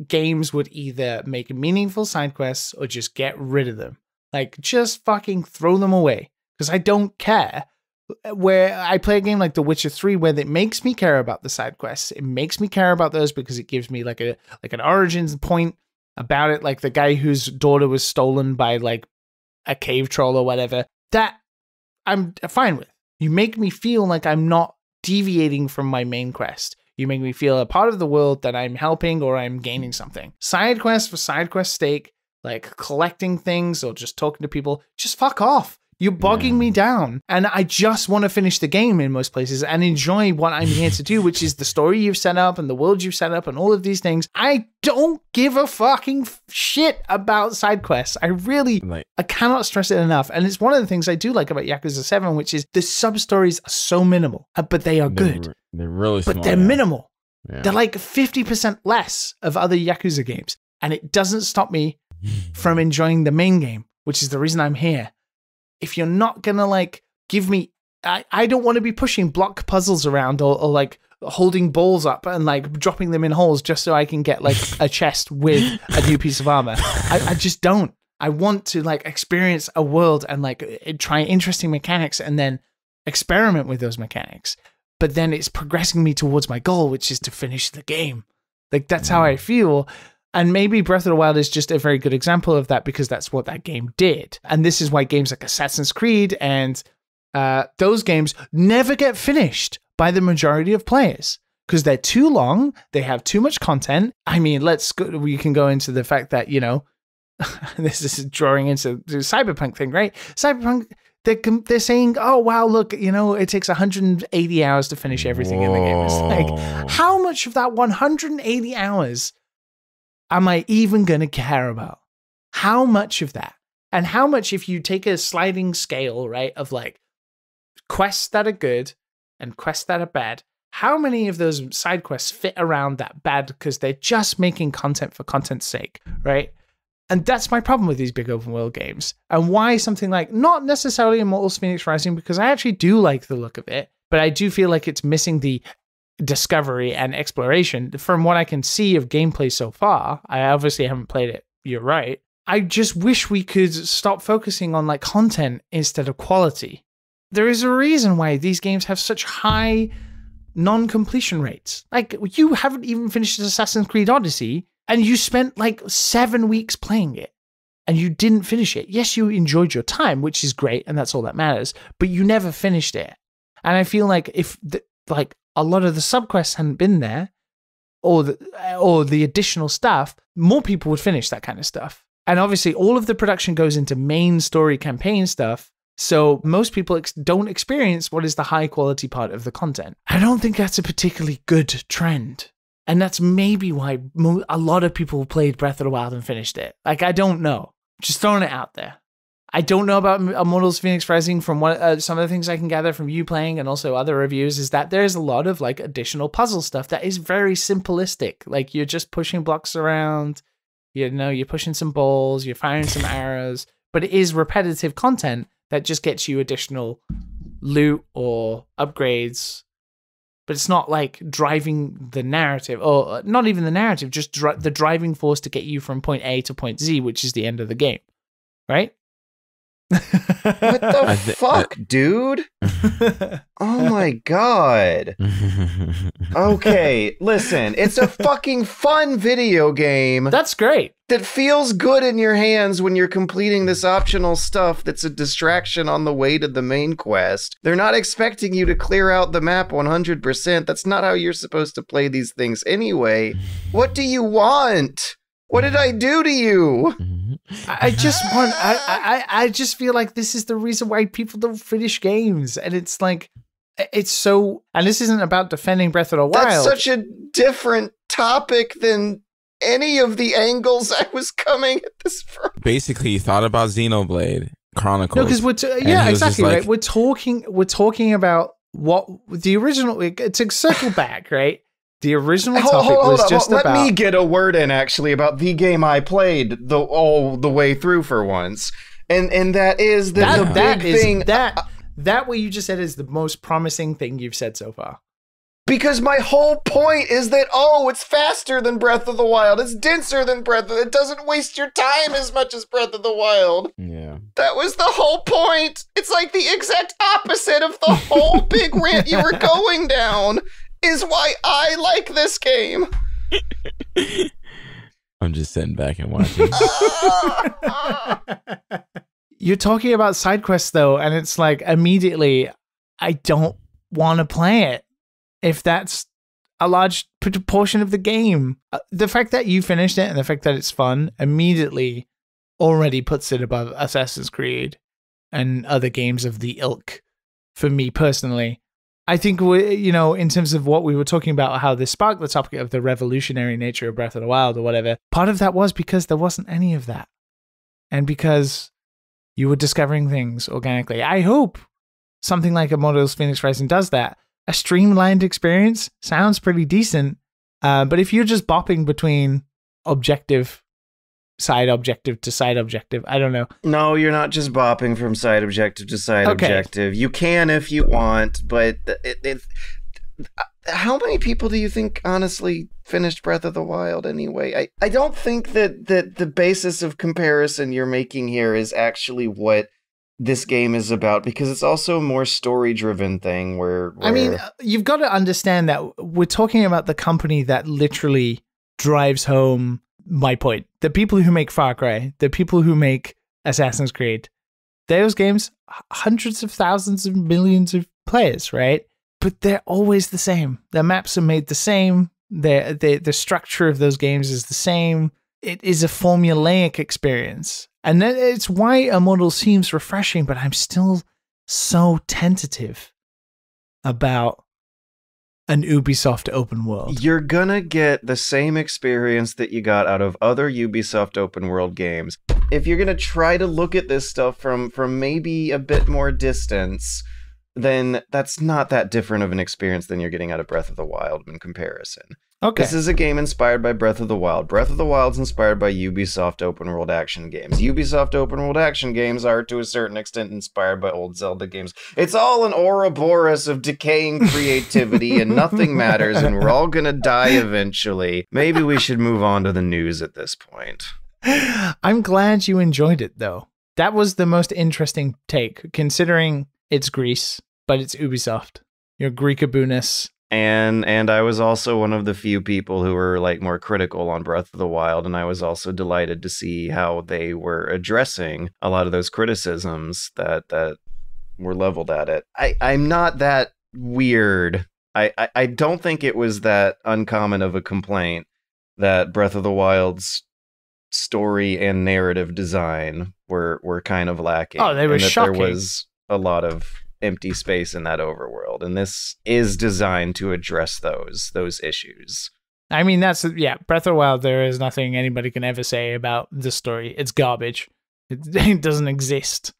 games would either make meaningful side quests or just get rid of them. Like, just fucking throw them away, because I don't care. Where I play a game like The Witcher 3, where it makes me care about the side quests. It makes me care about those because it gives me like an origins point about it, like the guy whose daughter was stolen by like a cave troll or whatever. That I'm fine with. You make me feel like I'm not deviating from my main quest. You make me feel a part of the world that I'm helping or I'm gaining something. Side quests for side quest sake, like collecting things or just talking to people, just fuck off. You're bogging me down. And I just want to finish the game in most places and enjoy what I'm here to do, which is the story you've set up and the world you've set up and all of these things. I don't give a fucking shit about side quests. I cannot stress it enough. And it's one of the things I do like about Yakuza 7, which is the sub-stories are so minimal, but they are good. They're really small. But they're minimal. Yeah. They're like 50% less of other Yakuza games. And it doesn't stop me from enjoying the main game, which is the reason I'm here. If you're not gonna like give me, I don't want to be pushing block puzzles around or like holding balls up and like dropping them in holes just so I can get like a chest with a new piece of armor. I just don't. I want to like experience a world and like try interesting mechanics and then experiment with those mechanics. But then it's progressing me towards my goal, which is to finish the game. Like, that's how I feel. And maybe Breath of the Wild is just a very good example of that, because that's what that game did. And this is why games like Assassin's Creed and those games never get finished by the majority of players, because they're too long. They have too much content. I mean, we can go into the fact that, you know, this is drawing into the Cyberpunk thing, right? Cyberpunk, they're saying, oh, wow, look, you know, it takes 180 hours to finish everything in the game. It's like, how much of that 180 hours am I even going to care about? How much of that? And how much, if you take a sliding scale, right, of like quests that are good and quests that are bad, how many of those side quests fit around that bad because they're just making content for content's sake, right? And that's my problem with these big open world games. And why something like, not necessarily Immortals Fenyx Rising, because I actually do like the look of it, but I do feel like it's missing the discovery and exploration. From what I can see of gameplay so far, I obviously haven't played it, you're right. I just wish we could stop focusing on like content instead of quality. There is a reason why these games have such high non-completion rates. Like, you haven't even finished Assassin's Creed Odyssey and you spent like 7 weeks playing it and you didn't finish it. Yes, you enjoyed your time, which is great, and that's all that matters, but you never finished it. And I feel like if a lot of the subquests hadn't been there, or the additional stuff, more people would finish that kind of stuff. And obviously, all of the production goes into main story campaign stuff, So most people don't experience what is the high quality part of the content. I don't think that's a particularly good trend. And that's maybe why a lot of people played Breath of the Wild and finished it. Like, I don't know. Just throwing it out there. I don't know about Immortals Fenyx Rising. From what some of the things I can gather from you playing and also other reviews is that there's a lot of like additional puzzle stuff that is very simplistic. Like, you're just pushing blocks around, you're pushing some balls, you're firing some arrows, but it is repetitive content that just gets you additional loot or upgrades. But it's not like driving the narrative, or not even the narrative, just the driving force to get you from point A to point Z, which is the end of the game, right? What the fuck, dude? Oh my god. Okay, listen, it's a fucking fun video game. That's great. That feels good in your hands when you're completing this optional stuff that's a distraction on the way to the main quest. They're not expecting you to clear out the map 100%. That's not how you're supposed to play these things anyway. What do you want? What did I do to you? I just feel like this is the reason why people don't finish games. And it's like, it's so, and this isn't about defending Breath of the Wild. That's such a different topic than any of the angles I was coming at this from. Basically, he thought about Xenoblade Chronicles. No, because exactly, right? We're talking about what the original, to circle back, right? The original topic was just about... Let me get a word in, actually, about the game I played all the way through for once. And that is the big thing... That what you just said is the most promising thing you've said so far. Because my whole point is that, it's faster than Breath of the Wild. It's denser than Breath of the Wild. It doesn't waste your time as much as Breath of the Wild. Yeah. That was the whole point. It's like the exact opposite of the whole big rant you were going down. Is why I like this game. I'm just sitting back and watching. You're talking about side quests though, and it's like immediately I don't want to play it if that's a large portion of the game. The fact that you finished it and the fact that it's fun immediately already puts it above Assassin's Creed and other games of the ilk for me personally. I think, in terms of what we were talking about, how this sparked the topic of the revolutionary nature of Breath of the Wild or whatever, part of that was because there wasn't any of that. And because you were discovering things organically. I hope something like Immortals Fenyx Rising does that. A streamlined experience sounds pretty decent, but if you're just bopping between side objective to side objective, I don't know. No, you're not just bopping from side objective to side objective. You can if you want, but how many people do you think honestly finished Breath of the Wild anyway? I don't think that the basis of comparison you're making here is actually what this game is about, because it's also a more story-driven thing where... I mean, you've got to understand that we're talking about the company that literally drives home my point. The people who make Far Cry, the people who make Assassin's Creed, those games, hundreds of thousands of millions of players, right? But they're always the same. The maps are made the same. The structure of those games is the same. It is a formulaic experience. And it's why Immortals seems refreshing, but I'm still so tentative about an Ubisoft open world. You're gonna get the same experience that you got out of other Ubisoft open world games. If you're gonna try to look at this stuff from maybe a bit more distance, then that's not that different of an experience than you're getting out of Breath of the Wild in comparison. Okay. This is a game inspired by Breath of the Wild. Breath of the Wild's inspired by Ubisoft open world action games. Ubisoft open world action games are to a certain extent inspired by old Zelda games. It's all an Ouroboros of decaying creativity and nothing matters and we're all gonna die eventually. Maybe we should move on to the news at this point. I'm glad you enjoyed it though. That was the most interesting take, considering it's Greece, but it's Ubisoft. You're Greekabunus. And I was also one of the few people who were like more critical on Breath of the Wild, and I was also delighted to see how they were addressing a lot of those criticisms that were leveled at it. I'm not that weird. I don't think it was that uncommon of a complaint that Breath of the Wild's story and narrative design were kind of lacking. Oh, they were shocking. There was a lot of empty space in that overworld, and this is designed to address those issues. I mean, Breath of the Wild, there is nothing anybody can ever say about the story. It's garbage. It doesn't exist.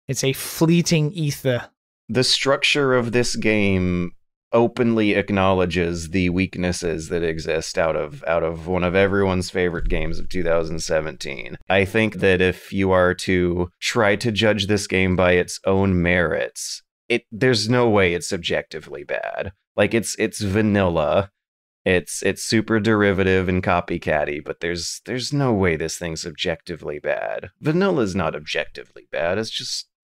It's a fleeting ether. The structure of this game openly acknowledges the weaknesses that exist out of one of everyone's favorite games of 2017. I think that if you are to try to judge this game by its own merits, there's no way it's objectively bad. Like it's vanilla. It's super derivative and copycatty, but there's no way this thing's objectively bad. Vanilla's not objectively bad. It's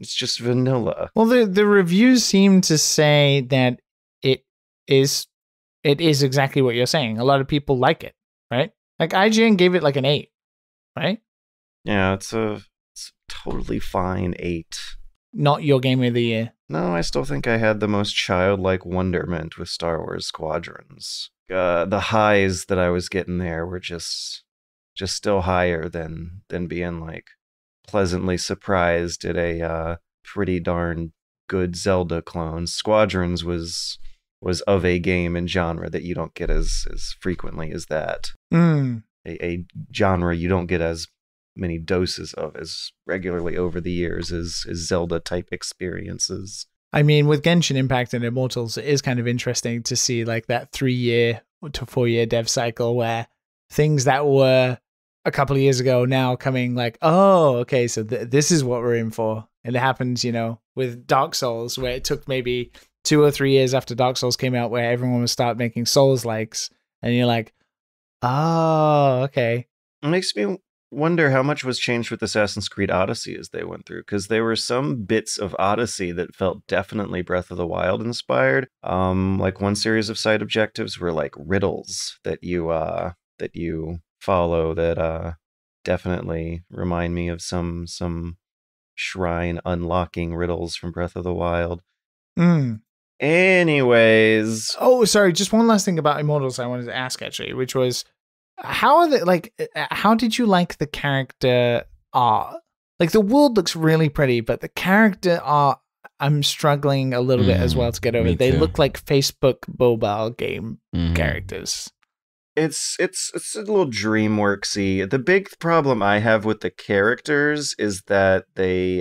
just vanilla. Well, the reviews seem to say that it is exactly what you're saying. A lot of people like it, right? Like IGN gave it like an 8, right? Yeah, it's a totally fine 8. Not your game of the year. No, I still think I had the most childlike wonderment with Star Wars Squadrons. The highs that I was getting there were just still higher than being like pleasantly surprised at a pretty darn good Zelda clone. Squadrons was of a game and genre that you don't get as frequently as that. A genre you don't get as many doses of as regularly over the years as Zelda type experiences. I mean, with Genshin Impact and Immortals, it is kind of interesting to see like that 3-year to 4-year dev cycle where things that were a couple of years ago now coming like, oh, okay, so this is what we're in for. And it happens, with Dark Souls, where it took maybe 2 or 3 years after Dark Souls came out where everyone would start making Souls-likes. And you're like, oh, okay. It makes me wonder how much was changed with Assassin's Creed Odyssey as they went through, because there were some bits of Odyssey that felt definitely Breath of the Wild inspired. Like one series of side objectives were like riddles that you follow that definitely remind me of some shrine unlocking riddles from Breath of the Wild. Anyways. Oh, sorry. Just one last thing about Immortals I wanted to ask, actually, which was, how did you like the character art? Like, the world looks really pretty, but the character art, I'm struggling a little bit as well to get over. They look like Facebook mobile game characters. It's a little DreamWorksy. The big problem I have with the characters is that they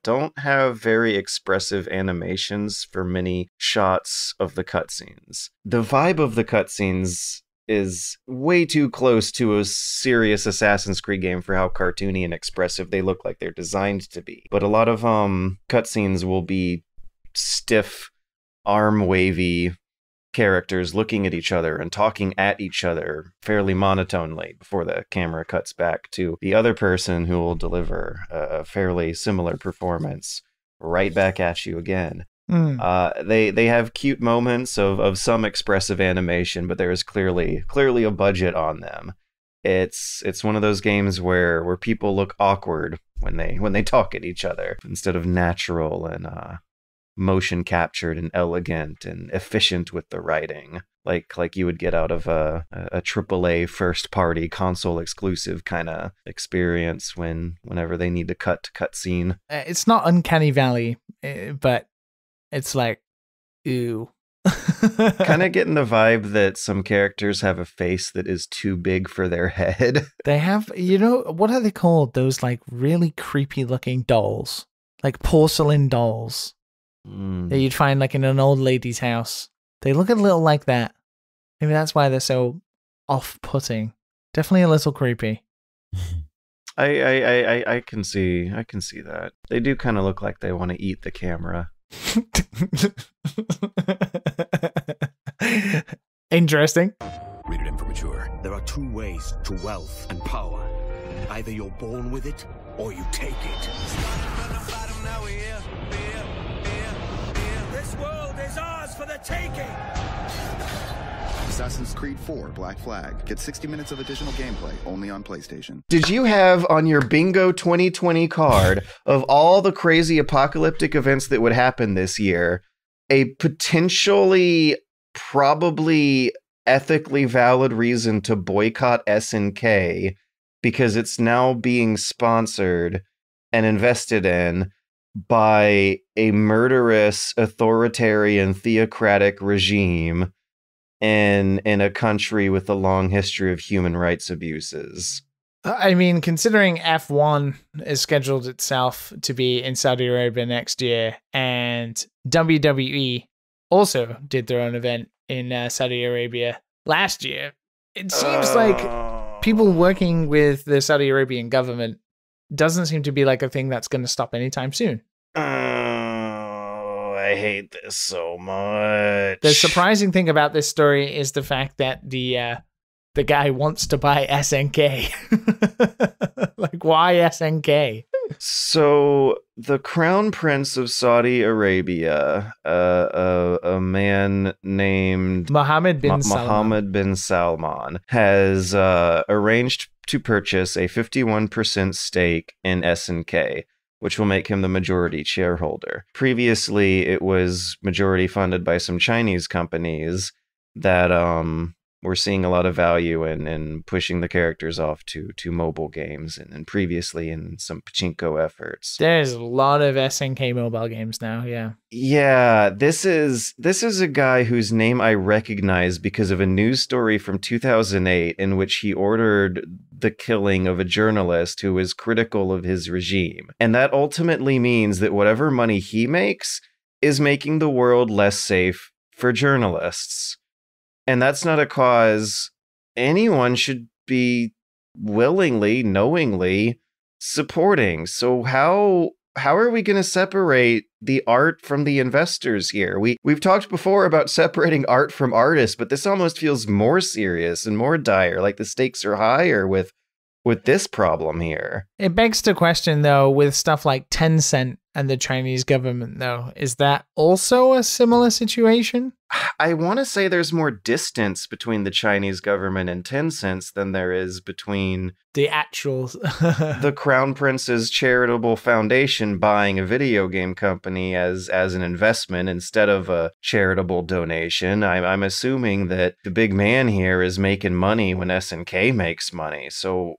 don't have very expressive animations for many shots of the cutscenes. The vibe of the cutscenes is way too close to a serious Assassin's Creed game for how cartoony and expressive they look like they're designed to be. But a lot of cutscenes will be stiff, arm-wavy characters looking at each other and talking at each other fairly monotonely before the camera cuts back to the other person who will deliver a fairly similar performance right back at you again. They have cute moments of some expressive animation, but there is clearly a budget on them. It's one of those games where people look awkward when they talk at each other instead of natural and motion captured and elegant and efficient with the writing, like you would get out of a AAA first party console exclusive kind of experience whenever they need to cut scene. It's not Uncanny Valley, but it's like, ew. Kind of getting the vibe that some characters have a face that is too big for their head. They have, what are they called? Those like really creepy looking dolls, like porcelain dolls. That you'd find like in an old lady's house. They look a little like that. Maybe that's why they're so off-putting. Definitely a little creepy. I can see that. They do kind of look like they want to eat the camera. Interesting. Rated M for mature. There are 2 ways to wealth and power. Either you're born with it or you take it. This world is ours for the taking! Assassin's Creed 4 Black Flag. Get 60 minutes of additional gameplay only on PlayStation. Did you have on your Bingo 2020 card of all the crazy apocalyptic events that would happen this year, a potentially probably ethically valid reason to boycott SNK because it's now being sponsored and invested in by a murderous, authoritarian, theocratic regime in a country with a long history of human rights abuses. I mean, considering F1 is scheduled itself to be in Saudi Arabia next year, and WWE also did their own event in Saudi Arabia last year, it seems like people working with the Saudi Arabian government doesn't seem to be like a thing that's going to stop anytime soon. I hate this so much. The surprising thing about this story is the fact that the guy wants to buy SNK. Like, why SNK? So the Crown Prince of Saudi Arabia, a man named Mohammed bin Salman, has arranged to purchase a 51% stake in SNK, which will make him the majority shareholder. Previously, it was majority funded by some Chinese companies that we're seeing a lot of value in pushing the characters off to mobile games and previously in some pachinko efforts. There's a lot of SNK mobile games now, yeah. Yeah, this is a guy whose name I recognize because of a news story from 2008 in which he ordered the killing of a journalist who was critical of his regime. And that ultimately means that whatever money he makes is making the world less safe for journalists. And that's not a cause anyone should be willingly, knowingly supporting. So how are we going to separate the art from the investors here? We've talked before about separating art from artists, but this almost feels more serious and more dire, like the stakes are higher with this problem here. It begs to question, though, with stuff like Tencent and the Chinese government, though, is that also a similar situation? I want to say there's more distance between the Chinese government and Tencent than there is between the actual the Crown Prince's charitable foundation buying a video game company as an investment instead of a charitable donation. I'm assuming that the big man here is making money when SNK makes money. So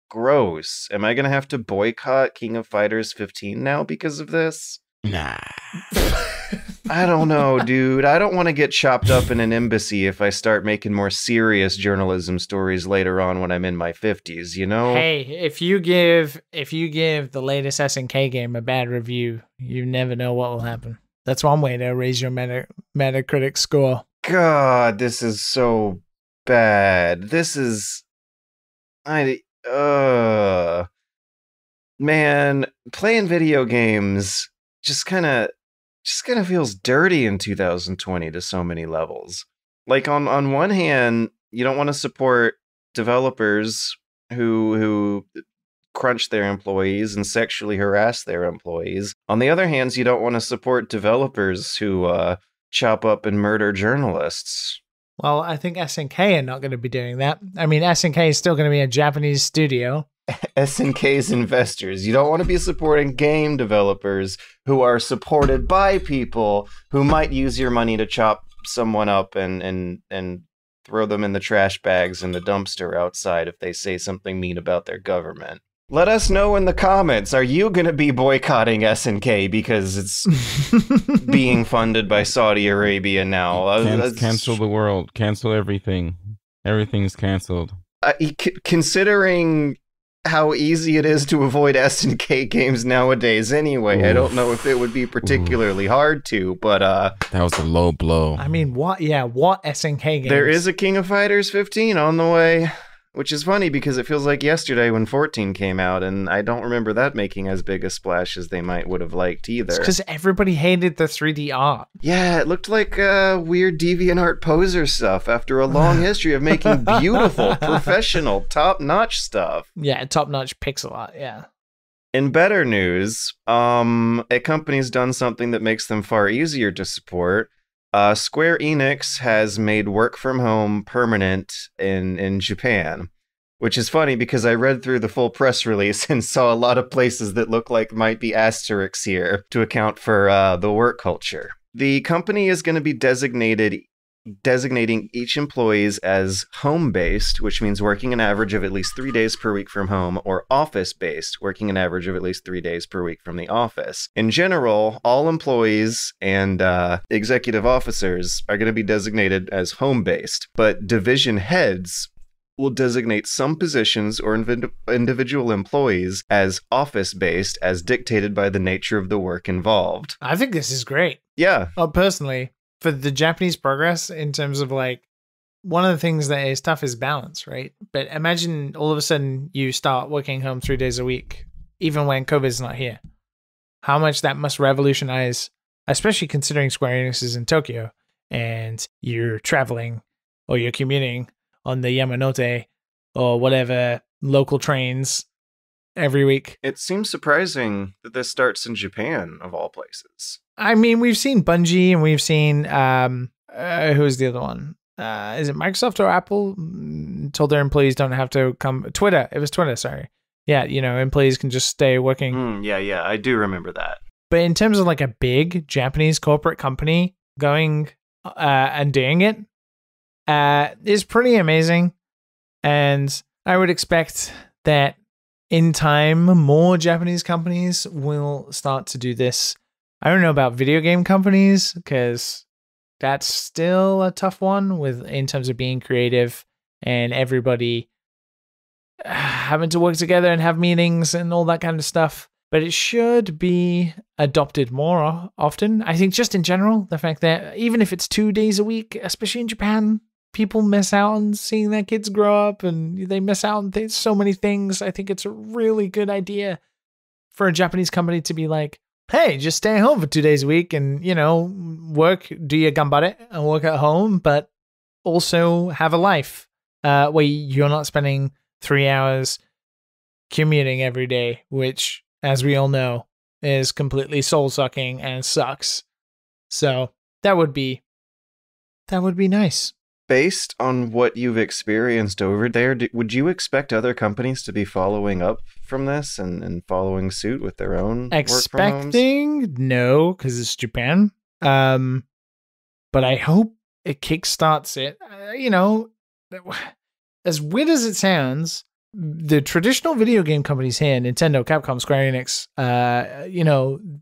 gross. Am I going to have to boycott King of Fighters 15 now because of this? Nah. I don't know, dude. I don't want to get chopped up in an embassy if I start making more serious journalism stories later on when I'm in my 50s, you know? Hey, if you give the latest SNK game a bad review, you never know what will happen. That's one way to raise your Metacritic score. God, this is so bad. This is... Man, playing video games just kind of feels dirty in 2020 to so many levels. Like on one hand, you don't want to support developers who crunch their employees and sexually harass their employees. On the other hand, you don't want to support developers who chop up and murder journalists. Well, I think SNK are not going to be doing that. I mean, SNK is still going to be a Japanese studio. SNK's investors. You don't want to be supporting game developers who are supported by people who might use your money to chop someone up and throw them in the trash bags in the dumpster outside if they say something mean about their government. Let us know in the comments, are you going to be boycotting SNK because it's being funded by Saudi Arabia now? Cancel the world. Cancel everything. Everything's canceled. Considering how easy it is to avoid SNK games nowadays anyway, oof. I don't know if it would be particularly hard to, but... that was a low blow. I mean, what SNK games? There is a King of Fighters 15 on the way. Which is funny because it feels like yesterday when 14 came out, and I don't remember that making as big a splash as they would have liked either. It's because everybody hated the 3D art. Yeah, it looked like weird DeviantArt poser stuff after a long history of making beautiful, professional, top-notch stuff. Yeah, top-notch pixel art, yeah. In better news, a company's done something that makes them far easier to support. Square Enix has made work from home permanent in Japan, which is funny because I read through the full press release and saw a lot of places that look like might be asterisks here to account for the work culture. The company is going to be designated designating each employees as home-based, which means working an average of at least 3 days per week from home, or office-based, working an average of at least 3 days per week from the office. In general, all employees and executive officers are going to be designated as home-based, but division heads will designate some positions or individual employees as office-based, as dictated by the nature of the work involved. I think this is great. Yeah. Personally, for the Japanese progress, in terms of like, one of the things that is tough is balance, right? But imagine all of a sudden you start working home 3 days a week, even when COVID's not here. How much that must revolutionize, especially considering Square Enix is in Tokyo and you're traveling or you're commuting on the Yamanote or whatever local trains every week. It seems surprising that this starts in Japan, of all places. I mean, we've seen Bungie and we've seen, who's the other one? Is it Microsoft or Apple? Told their employees don't have to come. Twitter. It was Twitter, sorry. Yeah, employees can just stay working. Yeah, I do remember that. But in terms of like a big Japanese corporate company going and doing it, is pretty amazing. And I would expect that in time, more Japanese companies will start to do this. I don't know about video game companies, because that's still a tough one in terms of being creative and everybody having to work together and have meetings and all that kind of stuff. But it should be adopted more often. I think just in general, the fact that even if it's 2 days a week, especially in Japan, people miss out on seeing their kids grow up and they miss out on so many things. I think it's a really good idea for a Japanese company to be like, hey, just stay home for 2 days a week and, work, do your gambare and work at home, but also have a life where you're not spending 3 hours commuting every day, which, as we all know, is completely soul-sucking and sucks. So that would be nice. Based on what you've experienced over there, would you expect other companies to be following up from this and following suit with their own expecting? No, because it's Japan. But I hope it kickstarts it. As weird as it sounds, the traditional video game companies here, Nintendo, Capcom, Square Enix,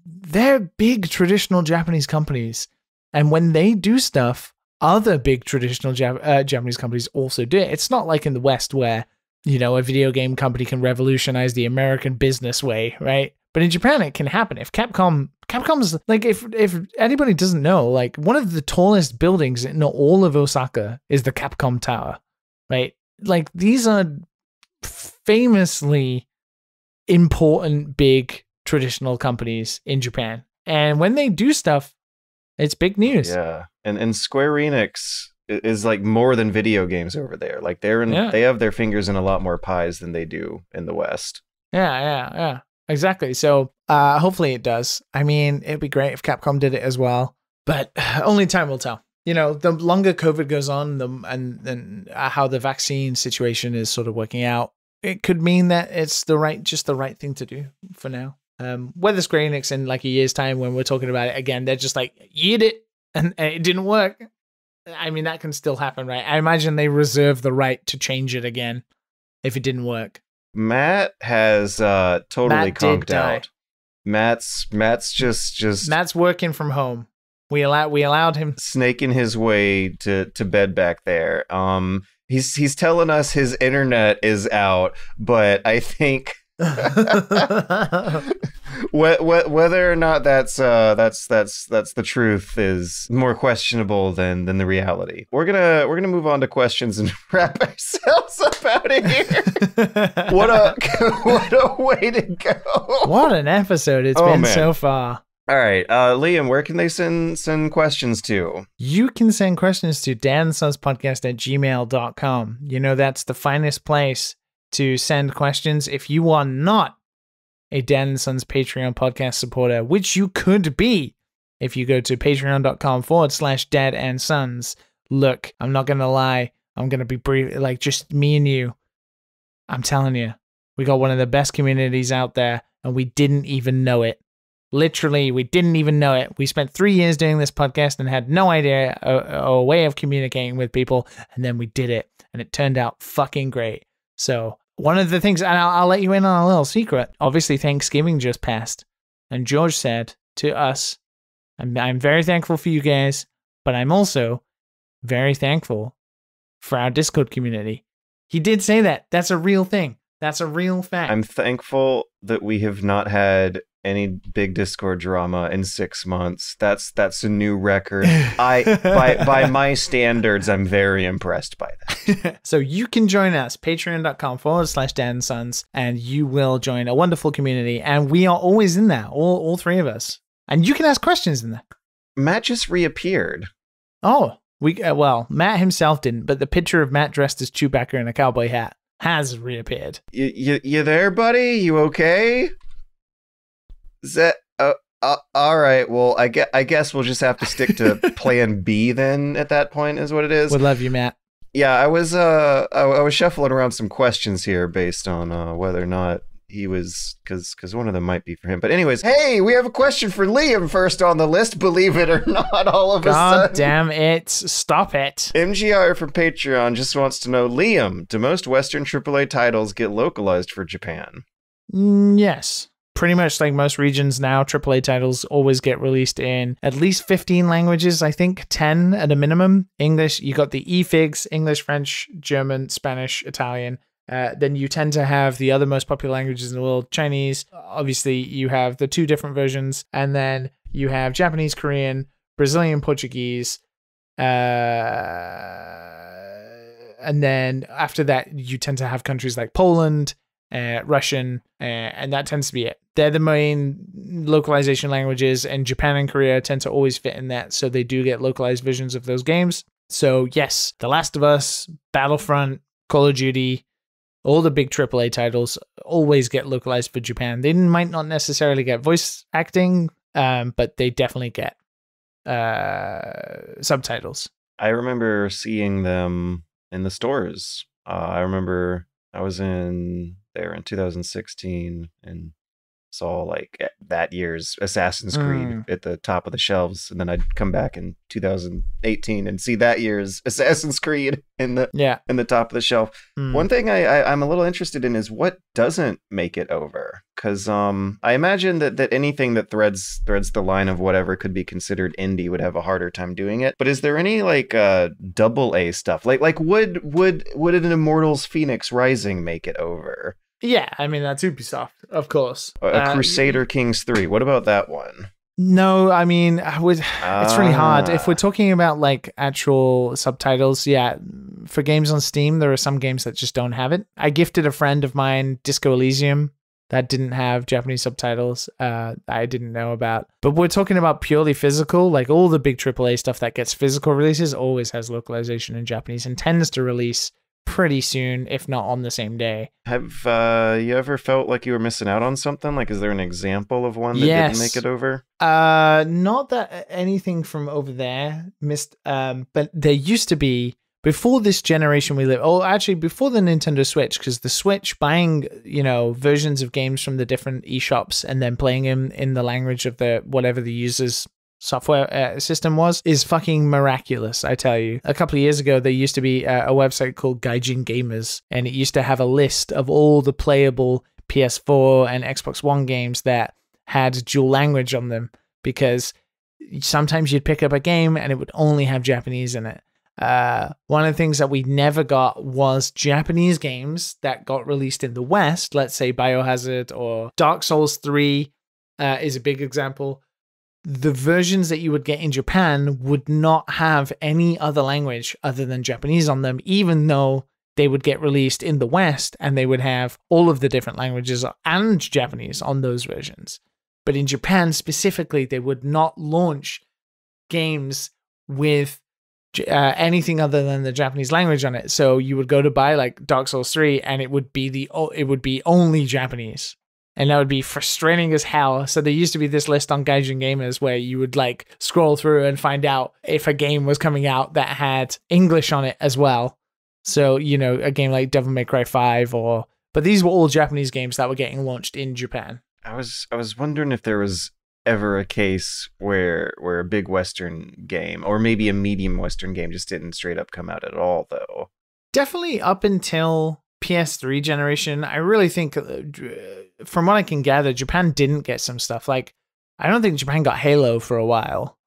they're big traditional Japanese companies. And when they do stuff, other big traditional Japanese companies also do it. It's not like in the West where, a video game company can revolutionize the American business way, right? But in Japan, it can happen. If Capcom's like, if anybody doesn't know, like one of the tallest buildings in all of Osaka is the Capcom Tower, right? Like these are famously important, big traditional companies in Japan. And when they do stuff, it's big news. Yeah. And Square Enix is like more than video games over there. Like they have their fingers in a lot more pies than they do in the West. Yeah. Exactly. So hopefully it does. I mean, it'd be great if Capcom did it as well, but only time will tell. The longer COVID goes on, and how the vaccine situation is sort of working out, it could mean that it's the right thing to do for now. Whether Square Enix in like a year's time, when we're talking about it again, they're just like, you did it, and it didn't work. I mean, that can still happen, right? I imagine they reserve the right to change it again if it didn't work. Matt has totally conked out. Matt's just Matt's working from home. We allowed him snaking his way to bed back there. He's telling us his internet is out, but I think whether or not that's the truth is more questionable than the reality. We're gonna move on to questions and wrap ourselves up out of here. What a way to go! What an episode it's been so far. All right, Liam, where can they send questions to? You can send questions to dadandsonspodcast@gmail.com. That's the finest place to send questions. If you are not a Dan and Sons Patreon podcast supporter, which you could be if you go to patreon.com/dadandsons. Look, I'm not going to lie. I'm going to be brief, like just me and you. I'm telling you, we got one of the best communities out there and we didn't even know it. Literally, we didn't even know it. We spent 3 years doing this podcast and had no idea a way of communicating with people. And then we did it. And it turned out fucking great. So one of the things, and I'll let you in on a little secret. Obviously, Thanksgiving just passed. And George said to us, I'm very thankful for you guys, but I'm also very thankful for our Discord community. He did say that. That's a real thing. That's a real fact. I'm thankful that we have not had any big Discord drama in 6 months. That's a new record. By my standards, I'm very impressed by that. So you can join us, patreon.com/dadandsons, and you will join a wonderful community. And we are always in there, all three of us. And you can ask questions in there. Matt just reappeared. Oh, well, Matt himself didn't, but the picture of Matt dressed as Chewbacca in a cowboy hat has reappeared. You there, buddy? You okay? Is that all right? Well, I guess we'll just have to stick to Plan B then. At that point, is what it is. We love you, Matt. Yeah, I was shuffling around some questions here based on whether or not he was, because one of them might be for him. But anyways, hey, we have a question for Liam first on the list. Believe it or not, all of a sudden. God damn it! Stop it. MGR from Patreon just wants to know, Liam, do most Western AAA titles get localized for Japan? Yes. Pretty much like most regions now, AAA titles always get released in at least 15 languages, I think 10 at a minimum. English, you got the eFigs, English, French, German, Spanish, Italian. Then you tend to have the other most popular languages in the world, Chinese. Obviously, you have the 2 different versions. And then you have Japanese, Korean, Brazilian, Portuguese. And then after that, you tend to have countries like Poland, Russian, and that tends to be it. They're the main localization languages, and Japan and Korea tend to always fit in that, so they do get localized versions of those games. So yes, The Last of Us, Battlefront, Call of Duty, all the big AAA titles always get localized for Japan. They might not necessarily get voice acting, but they definitely get subtitles. I remember seeing them in the stores. I remember I was there in 2016 and saw like that year's Assassin's Creed at the top of the shelves, and then I'd come back in 2018 and see that year's Assassin's Creed in the top of the shelf. One thing I'm a little interested in is what doesn't make it over, because I imagine that anything that threads the line of whatever could be considered indie would have a harder time doing it. But is there any like double A stuff, like would an Immortals Fenyx Rising make it over? Yeah, I mean, that's Ubisoft, of course. Crusader Kings 3. What about that one? No, I mean, it's really hard. If we're talking about like actual subtitles, yeah, for games on Steam, there are some games that just don't have it. I gifted a friend of mine Disco Elysium that didn't have Japanese subtitles. I didn't know about. But we're talking about purely physical, like all the big AAA stuff that gets physical releases always has localization in Japanese and tends to release pretty soon, if not on the same day. Have you ever felt like you were missing out on something? Like, is there an example of one that didn't make it over? Not that anything from over there missed, but there used to be, before this generation we live, actually before the Nintendo Switch, because the Switch, buying, versions of games from the different eShops and then playing them in the language of whatever the user's software system is fucking miraculous, I tell you. A couple of years ago, there used to be a website called Gaijin Gamers, and it used to have a list of all the playable PS4 and Xbox One games that had dual language on them, because sometimes you'd pick up a game and it would only have Japanese in it. One of the things that we never got was Japanese games that got released in the West. Let's say Biohazard or Dark Souls 3 is a big example. The versions that you would get in Japan would not have any other language other than Japanese on them, even though they would get released in the West and they would have all of the different languages and Japanese on those versions. But in Japan specifically, they would not launch games with anything other than the Japanese language on it. So you would go to buy like Dark Souls 3 and it would be only Japanese. And that would be frustrating as hell. So there used to be this list on Gaijin Gamers where you would like scroll through and find out if a game was coming out that had English on it as well. So, a game like Devil May Cry 5 but these were all Japanese games that were getting launched in Japan. I was wondering if there was ever a case where a big Western game, or maybe a medium Western game, just didn't straight up come out at all, though. Definitely up until PS3 generation, I really think, from what I can gather, Japan didn't get some stuff. Like, I don't think Japan got Halo for a while,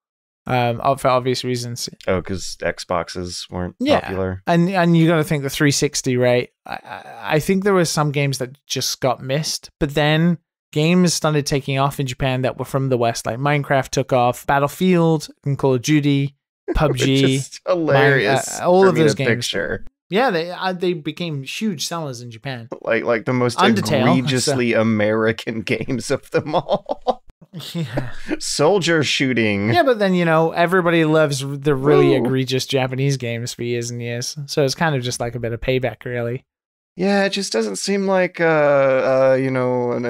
for obvious reasons. Oh, because Xboxes weren't popular. And you got to think the 360, right? I think there were some games that just got missed, but then games started taking off in Japan that were from the West, like Minecraft took off, Battlefield and Call of Duty, PUBG. Just hilarious. All of those games. Picture. Yeah, they became huge sellers in Japan. Like the most Undertale, egregiously American games of them all. Yeah. Soldier shooting. Yeah, but then, everybody loves the really egregious Japanese games for years and years. So it's kind of just like a bit of payback, really. Yeah, it just doesn't seem like, they don't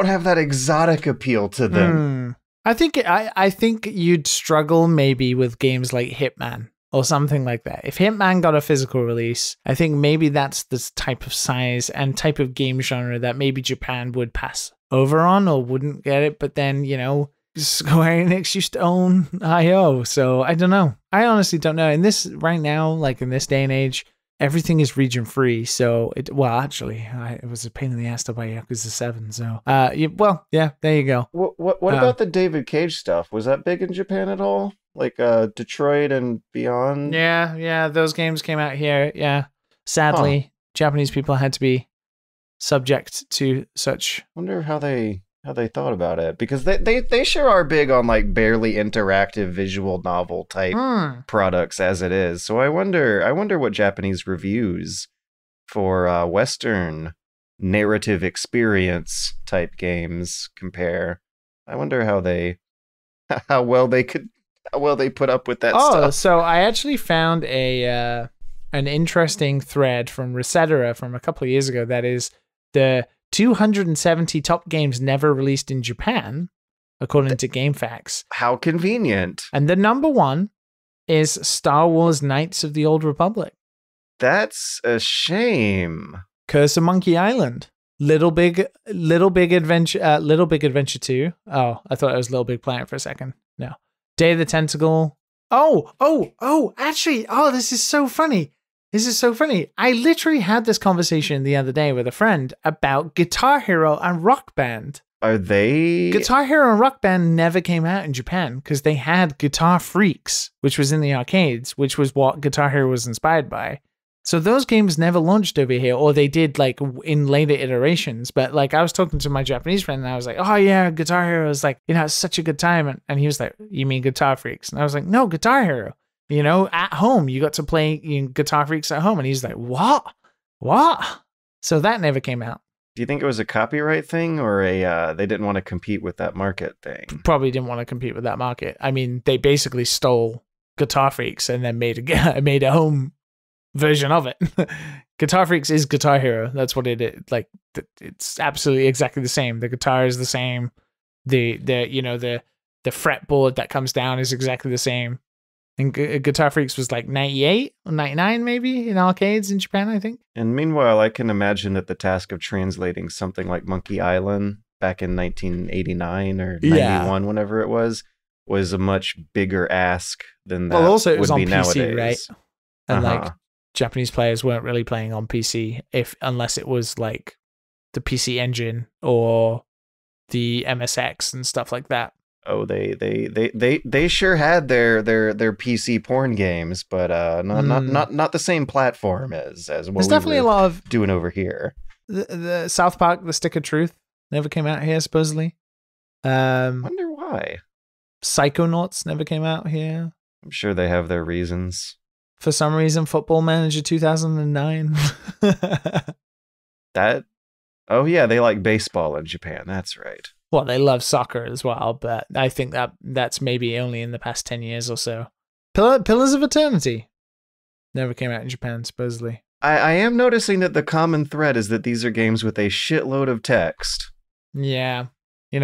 have that exotic appeal to them. I think you'd struggle maybe with games like Hitman or something like that. If Hitman got a physical release, I think maybe that's the type of size and type of game genre that maybe Japan would pass over on or wouldn't get it. But then, Square Enix used to own IO, so I don't know. I honestly don't know. In this right now, like in this day and age, everything is region free. So it was a pain in the ass to buy Yakuza 7. So there you go. What about the David Cage stuff? Was that big in Japan at all? Like Detroit and beyond? Yeah, those games came out here. Yeah, sadly, Japanese people had to be subject to such. Wonder how they thought about it, because they sure are big on like barely interactive visual novel type products as it is. So I wonder what Japanese reviews for Western narrative experience type games compare. I wonder how well they put up with that stuff. Oh, so I actually found an interesting thread from Resetera from a couple of years ago. That is the 270 top games never released in Japan, according to GameFAQs. How convenient. And the number one is Star Wars Knights of the Old Republic. That's a shame. Curse of Monkey Island. Little Big Adventure 2. Oh, I thought it was Little Big Planet for a second. No. Day of the Tentacle. Actually, this is so funny. I literally had this conversation the other day with a friend about Guitar Hero and Rock Band. Are they? Guitar Hero and Rock Band never came out in Japan because they had Guitar Freaks, which was in the arcades, which was what Guitar Hero was inspired by. So those games never launched over here, or they did like in later iterations. But like I was talking to my Japanese friend and I was like, oh yeah, Guitar Hero is like, it's such a good time. And he was like, you mean Guitar Freaks? And I was like, no, Guitar Hero. At home, you got to play Guitar Freaks at home. And he's like, what? So that never came out. Do you think it was a copyright thing or they didn't want to compete with that market thing? Probably didn't want to compete with that market. I mean, they basically stole Guitar Freaks and then made a home version of it. Guitar Freaks is Guitar Hero. That's what it is. Like, it's absolutely exactly the same. The guitar is the same. The fretboard that comes down is exactly the same. And Guitar Freaks was like 98 or 99 maybe in arcades in Japan, I think. And meanwhile, I can imagine that the task of translating something like Monkey Island back in 1989 or 91, whenever it was a much bigger ask than that. Well, also it was would on be PC, nowadays. right? And like Japanese players weren't really playing on PC unless it was like the PC Engine or the MSX and stuff like that. Oh, they sure had their PC porn games, but not the same platform as what There's definitely a lot of doing over here. The South Park: The Stick of Truth never came out here, supposedly. Wonder why. Psychonauts never came out here. I'm sure they have their reasons. For some reason, Football Manager 2009. Oh yeah, they like baseball in Japan. That's right. Well, they love soccer as well, but I think that's maybe only in the past 10 years or so. Pillars of Eternity never came out in Japan, supposedly. I am noticing that the common thread is that these are games with a shitload of text. Yeah.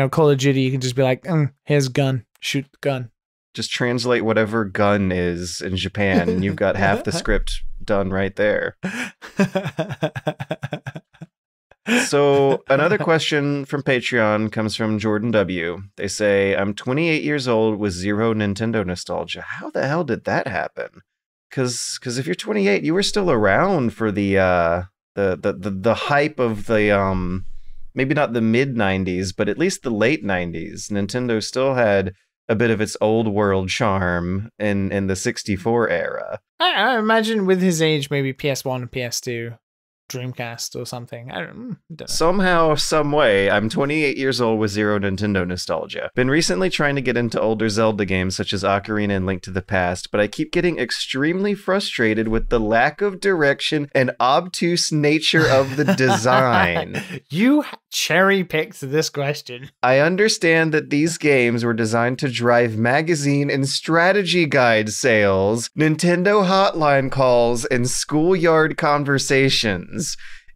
Call of Duty, you can just be like, here's gun, shoot the gun. Just translate whatever gun is in Japan, and you've got half the script done right there. So another question from Patreon comes from Jordan W. They say, I'm 28 years old with zero Nintendo nostalgia. How the hell did that happen? Because if you're 28, you were still around for the hype of the maybe not the mid 90s, but at least the late 90s. Nintendo still had a bit of its old world charm in the 64 era. I imagine with his age, maybe PS1 and PS2. Dreamcast or something. I don't know. Somehow, some way, I'm 28 years old with zero Nintendo nostalgia. Been recently trying to get into older Zelda games such as Ocarina and Link to the Past, but I keep getting extremely frustrated with the lack of direction and obtuse nature of the design. You cherry-picked this question. I understand that these games were designed to drive magazine and strategy guide sales, Nintendo hotline calls, and schoolyard conversations.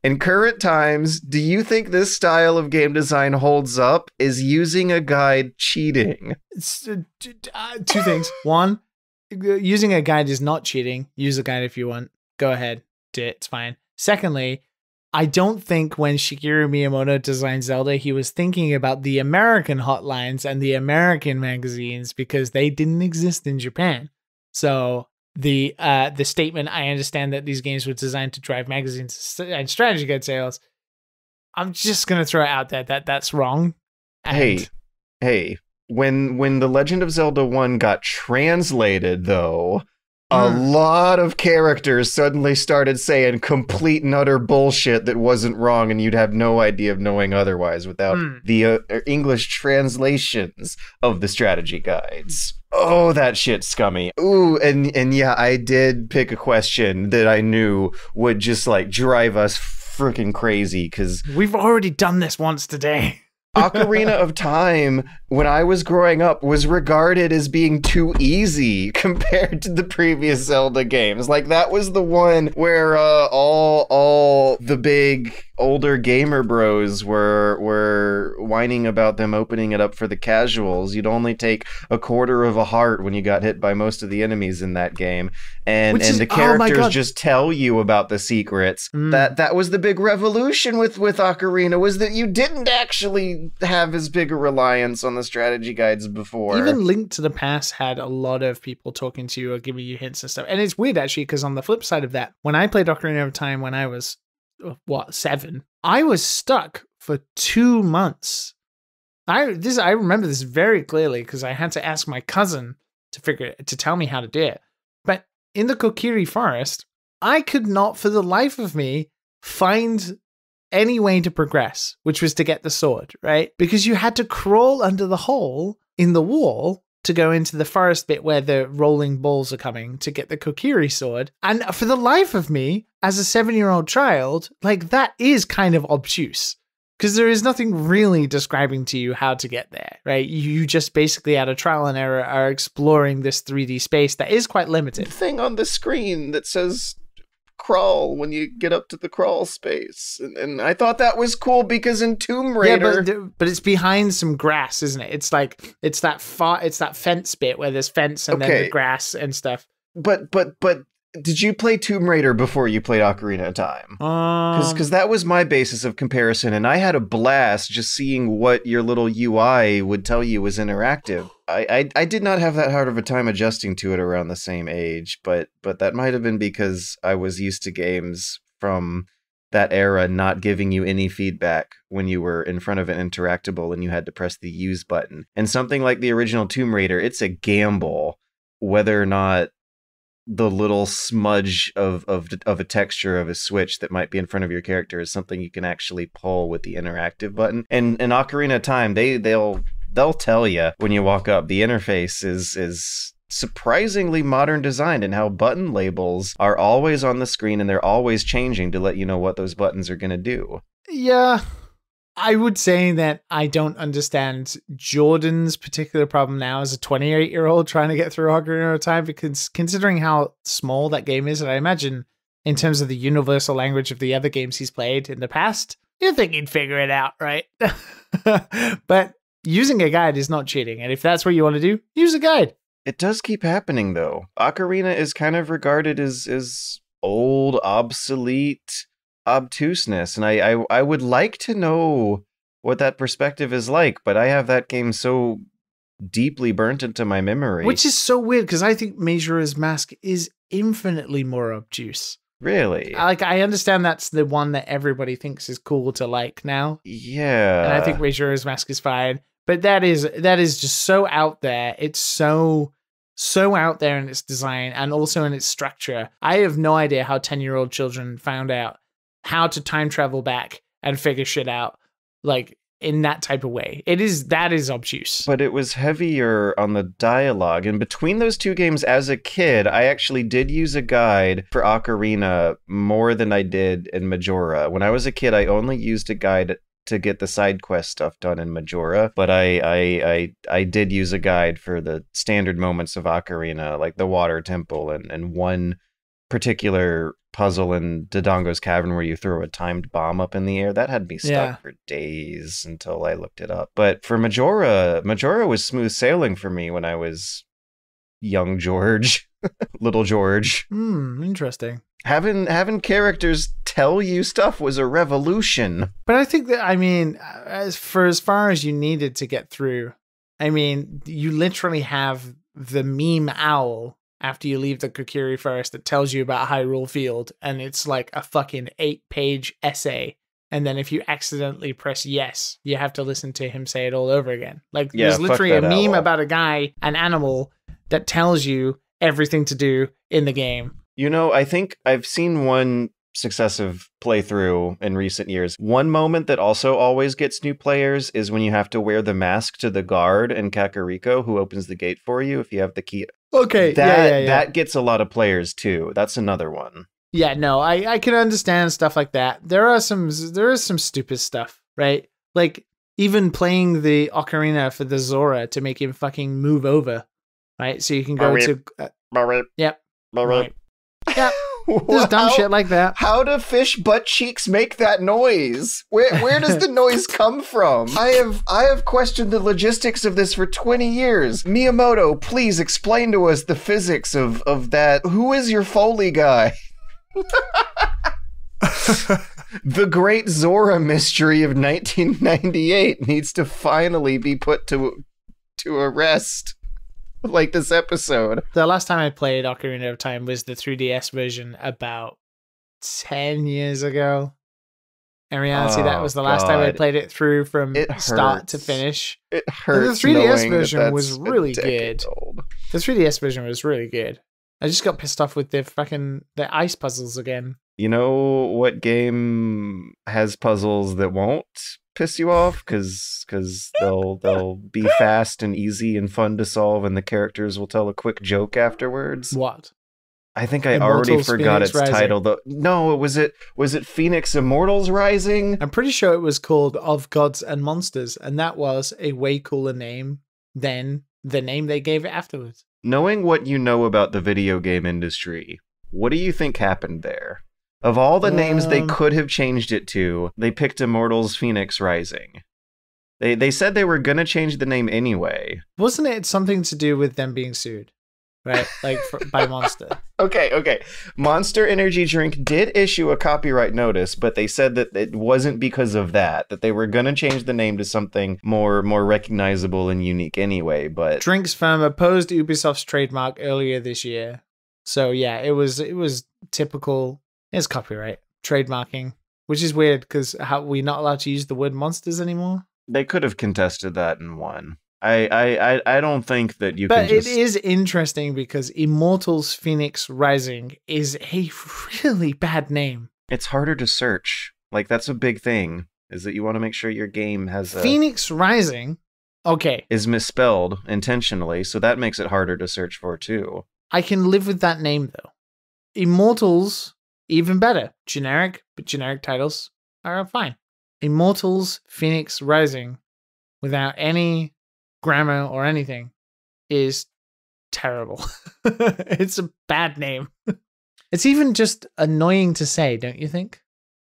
In current times, do you think this style of game design holds up? Is using a guide cheating? It's, two things. One, using a guide is not cheating. Use a guide if you want. Go ahead. Do it. It's fine. Secondly, I don't think when Shigeru Miyamoto designed Zelda, he was thinking about the American hotlines and the American magazines because they didn't exist in Japan. So the statement, I understand that these games were designed to drive magazines and strategy guide sales, I'm just gonna throw it out there that that's wrong. And Hey, when The Legend of Zelda 1 got translated, though, a lot of characters suddenly started saying complete and utter bullshit that wasn't wrong, and you'd have no idea of knowing otherwise without the English translations of the strategy guides. Oh, that shit's scummy. Ooh, and yeah, I did pick a question that I knew would just like drive us freaking crazy, because we've already done this once today. Ocarina of Time, when I was growing up, was regarded as being too easy compared to the previous Zelda games. Like, that was the one where all the big older gamer bros were whining about them opening it up for the casuals. You'd only take a quarter of a heart when you got hit by most of the enemies in that game. And the characters just tell you about the secrets. That was the big revolution with Ocarina, was that you didn't actually have as big a reliance on the strategy guides before. Even Link to the Past had a lot of people talking to you or giving you hints and stuff. And it's weird, actually, because on the flip side of that, when I played Ocarina of Time when I was, 7, I was stuck for 2 months. I remember this very clearly because I had to ask my cousin to tell me how to do it. But in the Kokiri Forest, I could not for the life of me find any way to progress, which was to get the sword, right? Because you had to crawl under the hole in the wall to go into the forest bit where the rolling balls are coming to get the Kokiri sword. And for the life of me, as a 7-year-old child, like, that is kind of obtuse. Because there is nothing really describing to you how to get there, right? You just basically, out of trial and error, are exploring this 3D space that is quite limited. The thing on the screen that says crawl when you get up to the crawl space, and I thought that was cool because in Tomb Raider, but it's behind some grass, isn't it? It's like it's that fence bit where there's fence and then the grass and stuff. But did you play Tomb Raider before you played Ocarina of Time? Because that was my basis of comparison, and I had a blast just seeing what your little UI would tell you was interactive. I did not have that hard of a time adjusting to it around the same age, but that might have been because I was used to games from that era not giving you any feedback when you were in front of an interactable and you had to press the use button. And something like the original Tomb Raider, it's a gamble whether or not the little smudge of a texture of a switch that might be in front of your character is something you can actually pull with the interactive button. And in Ocarina of Time, they'll tell you when you walk up. The interface is surprisingly modern designed, and how button labels are always on the screen and they're always changing to let you know what those buttons are going to do. Yeah. I would say that I don't understand Jordan's particular problem now as a 28-year-old trying to get through Ocarina of Time, because considering how small that game is, and I imagine in terms of the universal language of the other games he's played in the past, you'd think he'd figure it out, right? But using a guide is not cheating, and if that's what you want to do, use a guide. It does keep happening, though. Ocarina is kind of regarded as old, obsolete, obtuseness, and I would like to know what that perspective is like, but I have that game so deeply burnt into my memory. Which is so weird, because I think Majora's Mask is infinitely more obtuse. Really? I understand that's the one that everybody thinks is cool to like now. Yeah. And I think Majora's Mask is fine. But that is just so out there. It's so out there in its design and also in its structure. I have no idea how 10-year-old children found out how to time travel back and figure shit out, like, in that type of way. That is obtuse. But it was heavier on the dialogue. And between those two games as a kid, I actually did use a guide for Ocarina more than I did in Majora. When I was a kid, I only used a guide to get the side quest stuff done in Majora, but I did use a guide for the standard moments of Ocarina, like the water temple and one particular puzzle in Dodongo's Cavern where you throw a timed bomb up in the air. That had me stuck for days until I looked it up. But for Majora was smooth sailing for me when I was young George, little George. Interesting. Having characters tell you stuff was a revolution. But I think that, I mean, as far as you needed to get through, I mean, you literally have the meme owl after you leave the Kokiri Forest that tells you about Hyrule Field, and it's like a fucking 8-page essay. And then if you accidentally press yes, you have to listen to him say it all over again. Like, there's literally a meme about a guy, an animal, that tells you everything to do in the game. You know, I think I've seen one successive playthrough in recent years. One moment that also always gets new players is when you have to wear the mask to the guard in Kakariko who opens the gate for you if you have the key. Okay, that gets a lot of players too. That's another one. Yeah, no, I can understand stuff like that. There is some stupid stuff, right? Like even playing the ocarina for the Zora to make him fucking move over, right? So you can go to yep. Yep. There's dumb shit like that. How do fish butt cheeks make that noise? Where does the noise come from? I have questioned the logistics of this for 20 years. Miyamoto, please explain to us the physics of that. Who is your Foley guy? The great Zora mystery of 1998 needs to finally be put to rest. Like this episode. The last time I played Ocarina of Time was the 3DS version about 10 years ago. In reality, that was the last time I played it through from start to finish. It hurts. And the 3DS version was really good. The 3DS version was really good. I just got pissed off with the ice puzzles again. You know what game has puzzles that won't piss you off? Because they'll be fast and easy and fun to solve, and the characters will tell a quick joke afterwards. What? I think I Immortals, already forgot Fenyx its Rising. title. No, was it Fenyx Immortals Rising? I'm pretty sure it was called Of Gods and Monsters, and that was a way cooler name than the name they gave it afterwards. Knowing what you know about the video game industry, what do you think happened there? Of all the names they could have changed it to, they picked Immortals Fenyx Rising. They said they were going to change the name anyway. Wasn't it something to do with them being sued? Right? Like by Monster. Okay. Monster Energy Drink did issue a copyright notice, but they said that it wasn't because of that they were going to change the name to something more recognizable and unique anyway, but... Drinks firm opposed Ubisoft's trademark earlier this year. So yeah, it was typical... It's copyright trademarking, which is weird because we're not allowed to use the word monsters anymore. They could have contested that and won. I don't think that you but can just... it is interesting because Immortals Fenyx Rising is a really bad name. It's harder to search. Like, that's a big thing, is that you want to make sure your game has Fenyx Rising, okay, is misspelled intentionally, so that makes it harder to search for, too. I can live with that name, though. Immortals... Even better. Generic, but generic titles are fine. Immortals Fenyx Rising, without any grammar or anything, is terrible. It's a bad name. It's even just annoying to say, don't you think?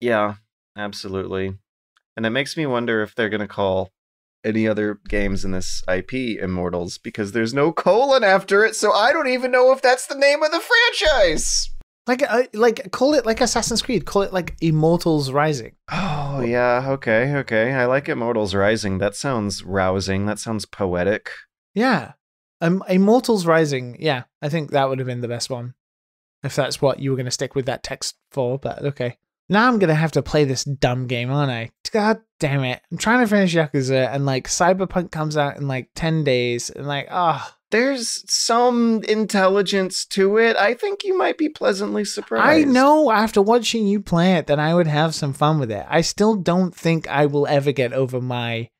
Yeah, absolutely. And it makes me wonder if they're going to call any other games in this IP Immortals, because there's no colon after it, so I don't even know if that's the name of the franchise. Like call it like Assassin's Creed. Call it like Immortals Rising. Oh yeah, okay. I like Immortals Rising. That sounds rousing. That sounds poetic. Yeah, Immortals Rising. Yeah, I think that would have been the best one, if that's what you were going to stick with that text for. But okay, now I'm going to have to play this dumb game, aren't I? God damn it! I'm trying to finish Yakuza, and like Cyberpunk comes out in like 10 days, and like There's some intelligence to it. I think you might be pleasantly surprised. I know after watching you play it that I would have some fun with it. I still don't think I will ever get over my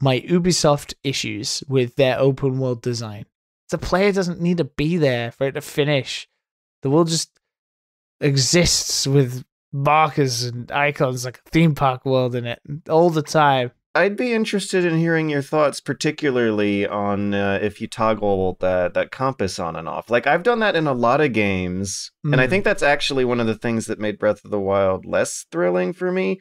Ubisoft issues with their open world design. The player doesn't need to be there for it to finish. The world just exists with markers and icons like a theme park world in it all the time. I'd be interested in hearing your thoughts, particularly on if you toggle that compass on and off. Like, I've done that in a lot of games, and I think that's actually one of the things that made Breath of the Wild less thrilling for me,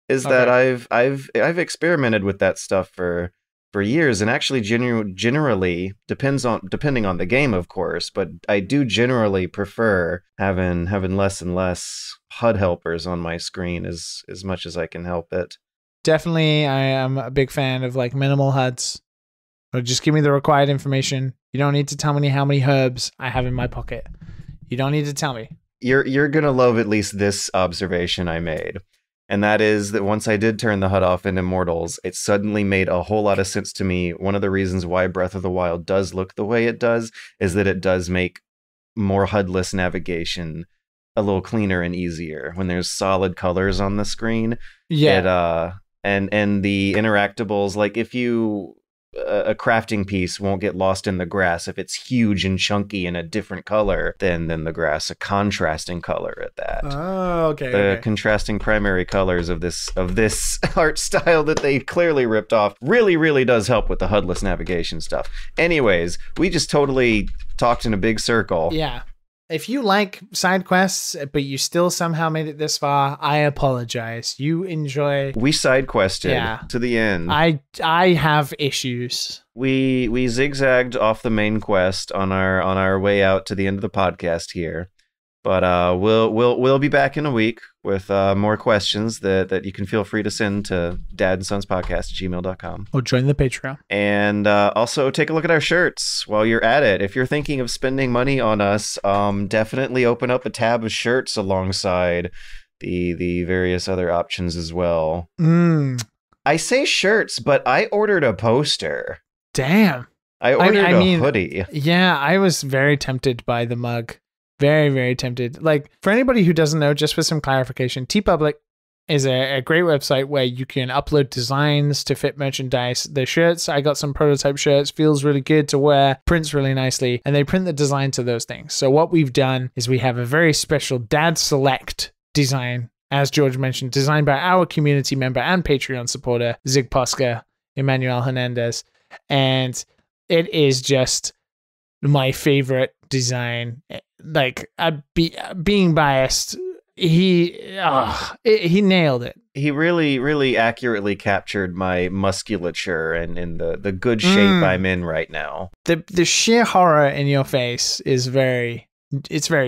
is that I've experimented with that stuff for years, and actually generally depending on the game, of course, but I do generally prefer having less and less HUD helpers on my screen as much as I can help it. Definitely, I am a big fan of like minimal HUDs. Or just give me the required information. You don't need to tell me how many herbs I have in my pocket. You don't need to tell me. You're gonna love at least this observation I made, and that is that once I did turn the HUD off in Immortals, it suddenly made a whole lot of sense to me. One of the reasons why Breath of the Wild does look the way it does is that it does make more HUD-less navigation a little cleaner and easier when there's solid colors on the screen. Yeah. And the interactables, like if you a crafting piece won't get lost in the grass if it's huge and chunky in a different color than the grass, a contrasting color at that. Oh, okay. The contrasting primary colors of this art style that they clearly ripped off really does help with the HUD-less navigation stuff. Anyways, we just totally talked in a big circle. Yeah. If you like side quests, but you still somehow made it this far, I apologize. You enjoy. We side quested to the end. I have issues. We zigzagged off the main quest on our way out to the end of the podcast here, but we'll be back in a week with more questions that you can feel free to send to dadandsonspodcast@gmail.com. Or join the Patreon. And also take a look at our shirts while you're at it. If you're thinking of spending money on us, definitely open up a tab of shirts alongside the various other options as well. I say shirts, but I ordered a poster. Damn. I ordered a hoodie. Yeah, I was very tempted by the mug. Very, very tempted. Like, for anybody who doesn't know, just for some clarification, TeePublic is a great website where you can upload designs to fit merchandise. The shirts, I got some prototype shirts, feels really good to wear, prints really nicely, and they print the design to those things. So what we've done is we have a very special Dad Select design, as George mentioned, designed by our community member and Patreon supporter, Zig Posca, Emmanuel Hernandez. And it is just my favorite design. Like, being biased, he nailed it. He really accurately captured my musculature and the good shape I'm in right now. The sheer horror in your face is very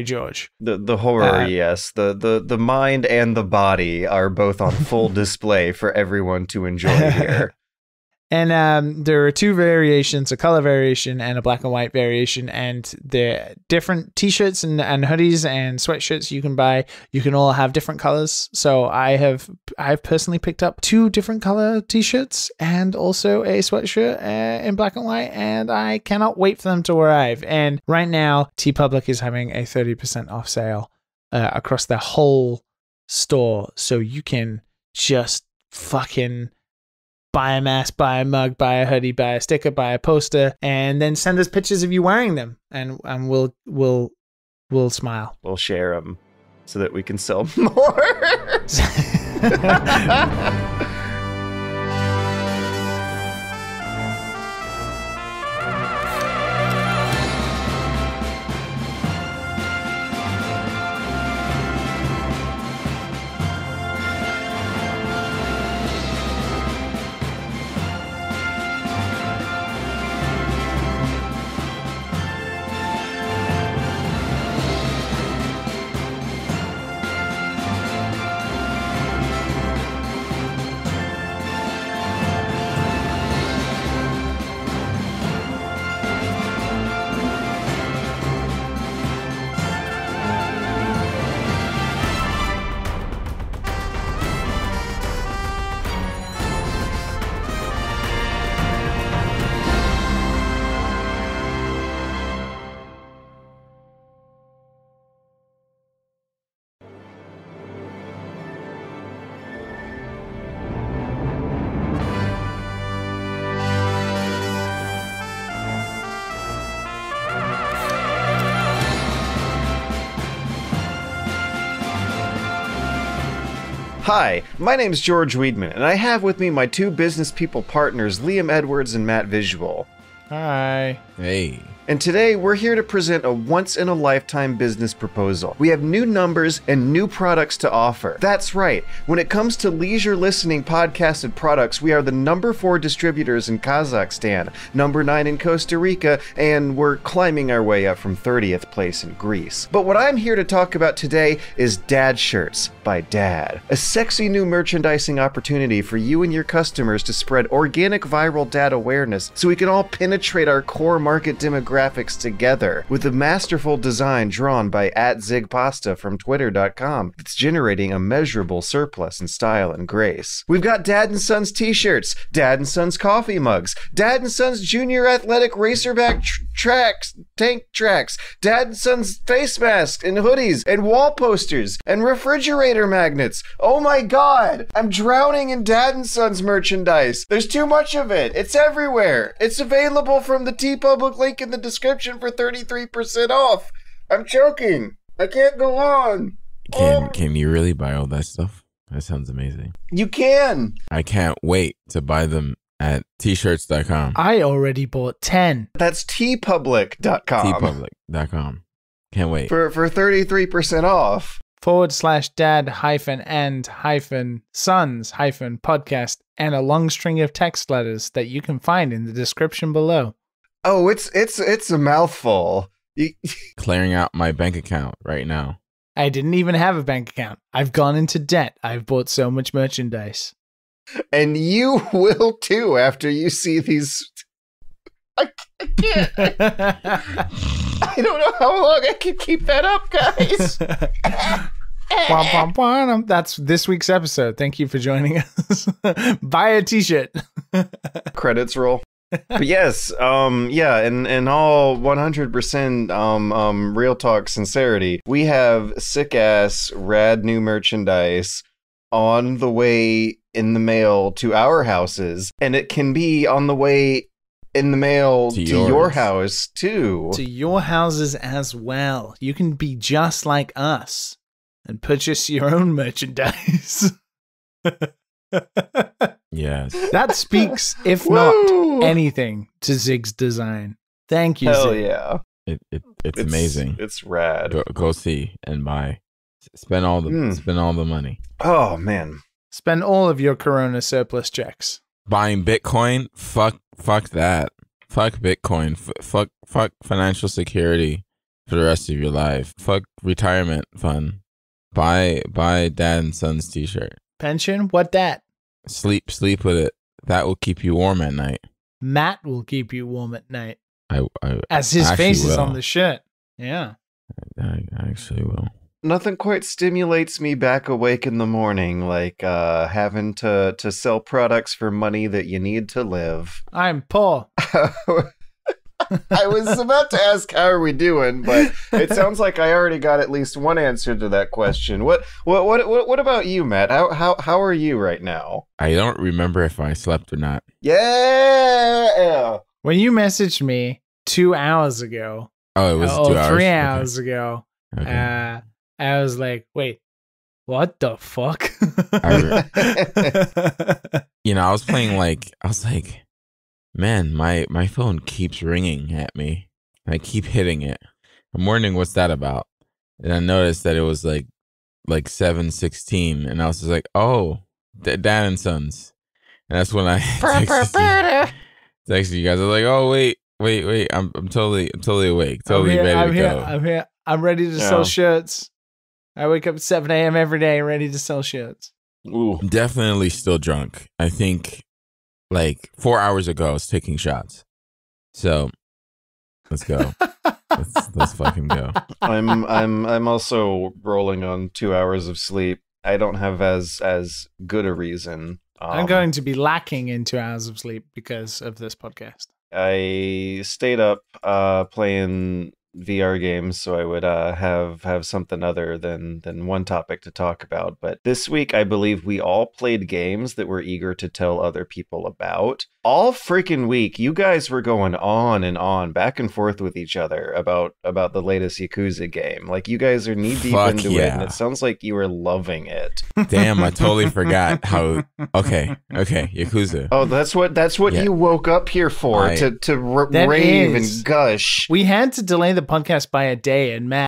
George. The horror, yes. The mind and the body are both on full display for everyone to enjoy here. And there are two variations, a color variation and a black and white variation, and the different t-shirts and hoodies and sweatshirts you can buy, you can all have different colors. So I've personally picked up 2 different color t-shirts and also a sweatshirt in black and white, and I cannot wait for them to arrive. And right now, TeePublic is having a 30% off sale across the whole store, so you can just fucking buy a mask, buy a mug, buy a hoodie, buy a sticker, buy a poster, and then send us pictures of you wearing them, and we'll smile. We'll share them so that we can sell more. Hi, my name's George Weedman, and I have with me my two business people partners, Liam Edwards and Matt Visual. Hi. Hey. And today, we're here to present a once-in-a-lifetime business proposal. We have new numbers and new products to offer. That's right. When it comes to leisure listening podcasted products, we are the number 4 distributors in Kazakhstan, number 9 in Costa Rica, and we're climbing our way up from 30th place in Greece. But what I'm here to talk about today is Dad Shirts by Dad. A sexy new merchandising opportunity for you and your customers to spread organic viral dad awareness so we can all penetrate our core market demographics together with a masterful design drawn by @zigpasta from twitter.com that's generating a measurable surplus in style and grace. We've got Dad and Sons t-shirts, Dad and Sons coffee mugs, Dad and Sons junior athletic racerback tank tracks, Dad and Sons face masks and hoodies and wall posters and refrigerator magnets. Oh my god, I'm drowning in Dad and Sons merchandise. There's too much of it. It's everywhere. It's available from the TeePublic link in the description for 33% off. I'm choking. I can't go on. Can you really buy all that stuff? That sounds amazing. You can. I can't wait to buy them at tshirts.com. I already bought 10. That's tpublic.com. tpublic.com. Can't wait. For 33% off. /dad-and-sons-podcast and a long string of text letters that you can find in the description below. Oh, it's a mouthful. Clearing out my bank account right now. I didn't even have a bank account. I've gone into debt. I've bought so much merchandise. And you will too after you see these. I can't. I don't know how long I can keep that up, guys. That's this week's episode. Thank you for joining us. Buy a t-shirt. Credits roll. But yes, yeah, and all 100% real talk sincerity, we have sick ass rad new merchandise on the way in the mail to our houses, and it can be on the way in the mail to your house too. To your houses as well. You can be just like us and purchase your own merchandise. Yes. That speaks, if not anything, to Zig's design. Thank you, Hell Zig. yeah. It's amazing. It's rad. Go see and buy. Spend all the money. Oh man. Spend all of your Corona surplus checks. Buying Bitcoin? Fuck that. Fuck Bitcoin. Fuck financial security for the rest of your life. Fuck retirement fund. Buy Dad and Sons t-shirt. Pension? What that? Sleep with it. That will keep you warm at night. Matt will keep you warm at night. I as his face is on the shirt. Yeah. I actually will. Nothing quite stimulates me back awake in the morning like having to sell products for money that you need to live. I'm poor. I was about to ask how are we doing, but it sounds like I already got at least one answer to that question. What about you, Matt? How are you right now? I don't remember if I slept or not. Yeah. When you messaged me 2 hours ago. Oh, it was 2 hours. 3 hours ago. Okay. I was like, wait, what the fuck? I was playing I was like, man, my phone keeps ringing at me. I keep hitting it. I'm wondering what's that about. And I noticed that it was like 7:16, and I was just like, oh, Dad and Sons. And that's when I texted you guys. I was like, oh wait, I'm totally awake, totally ready to go. I'm here. I'm ready to sell shirts. I wake up at 7 a.m. every day, ready to sell shirts. Ooh. I'm definitely still drunk. I think 4 hours ago I was taking shots. So let's go. let's fucking go. I'm also rolling on 2 hours of sleep. I don't have as good a reason. I'm going to be lacking in 2 hours of sleep because of this podcast. I stayed up playing VR games, so I would have something other than one topic to talk about. But this week, I believe we all played games that we're eager to tell other people about. All freaking week, you guys were going on and on, back and forth with each other about the latest Yakuza game. Like, you guys are knee deep into it, and it sounds like you were loving it. Damn, I totally forgot how. Okay, Yakuza. Oh, that's what you woke up here for, to rave and gush. We had to delay the podcast by a day, and Matt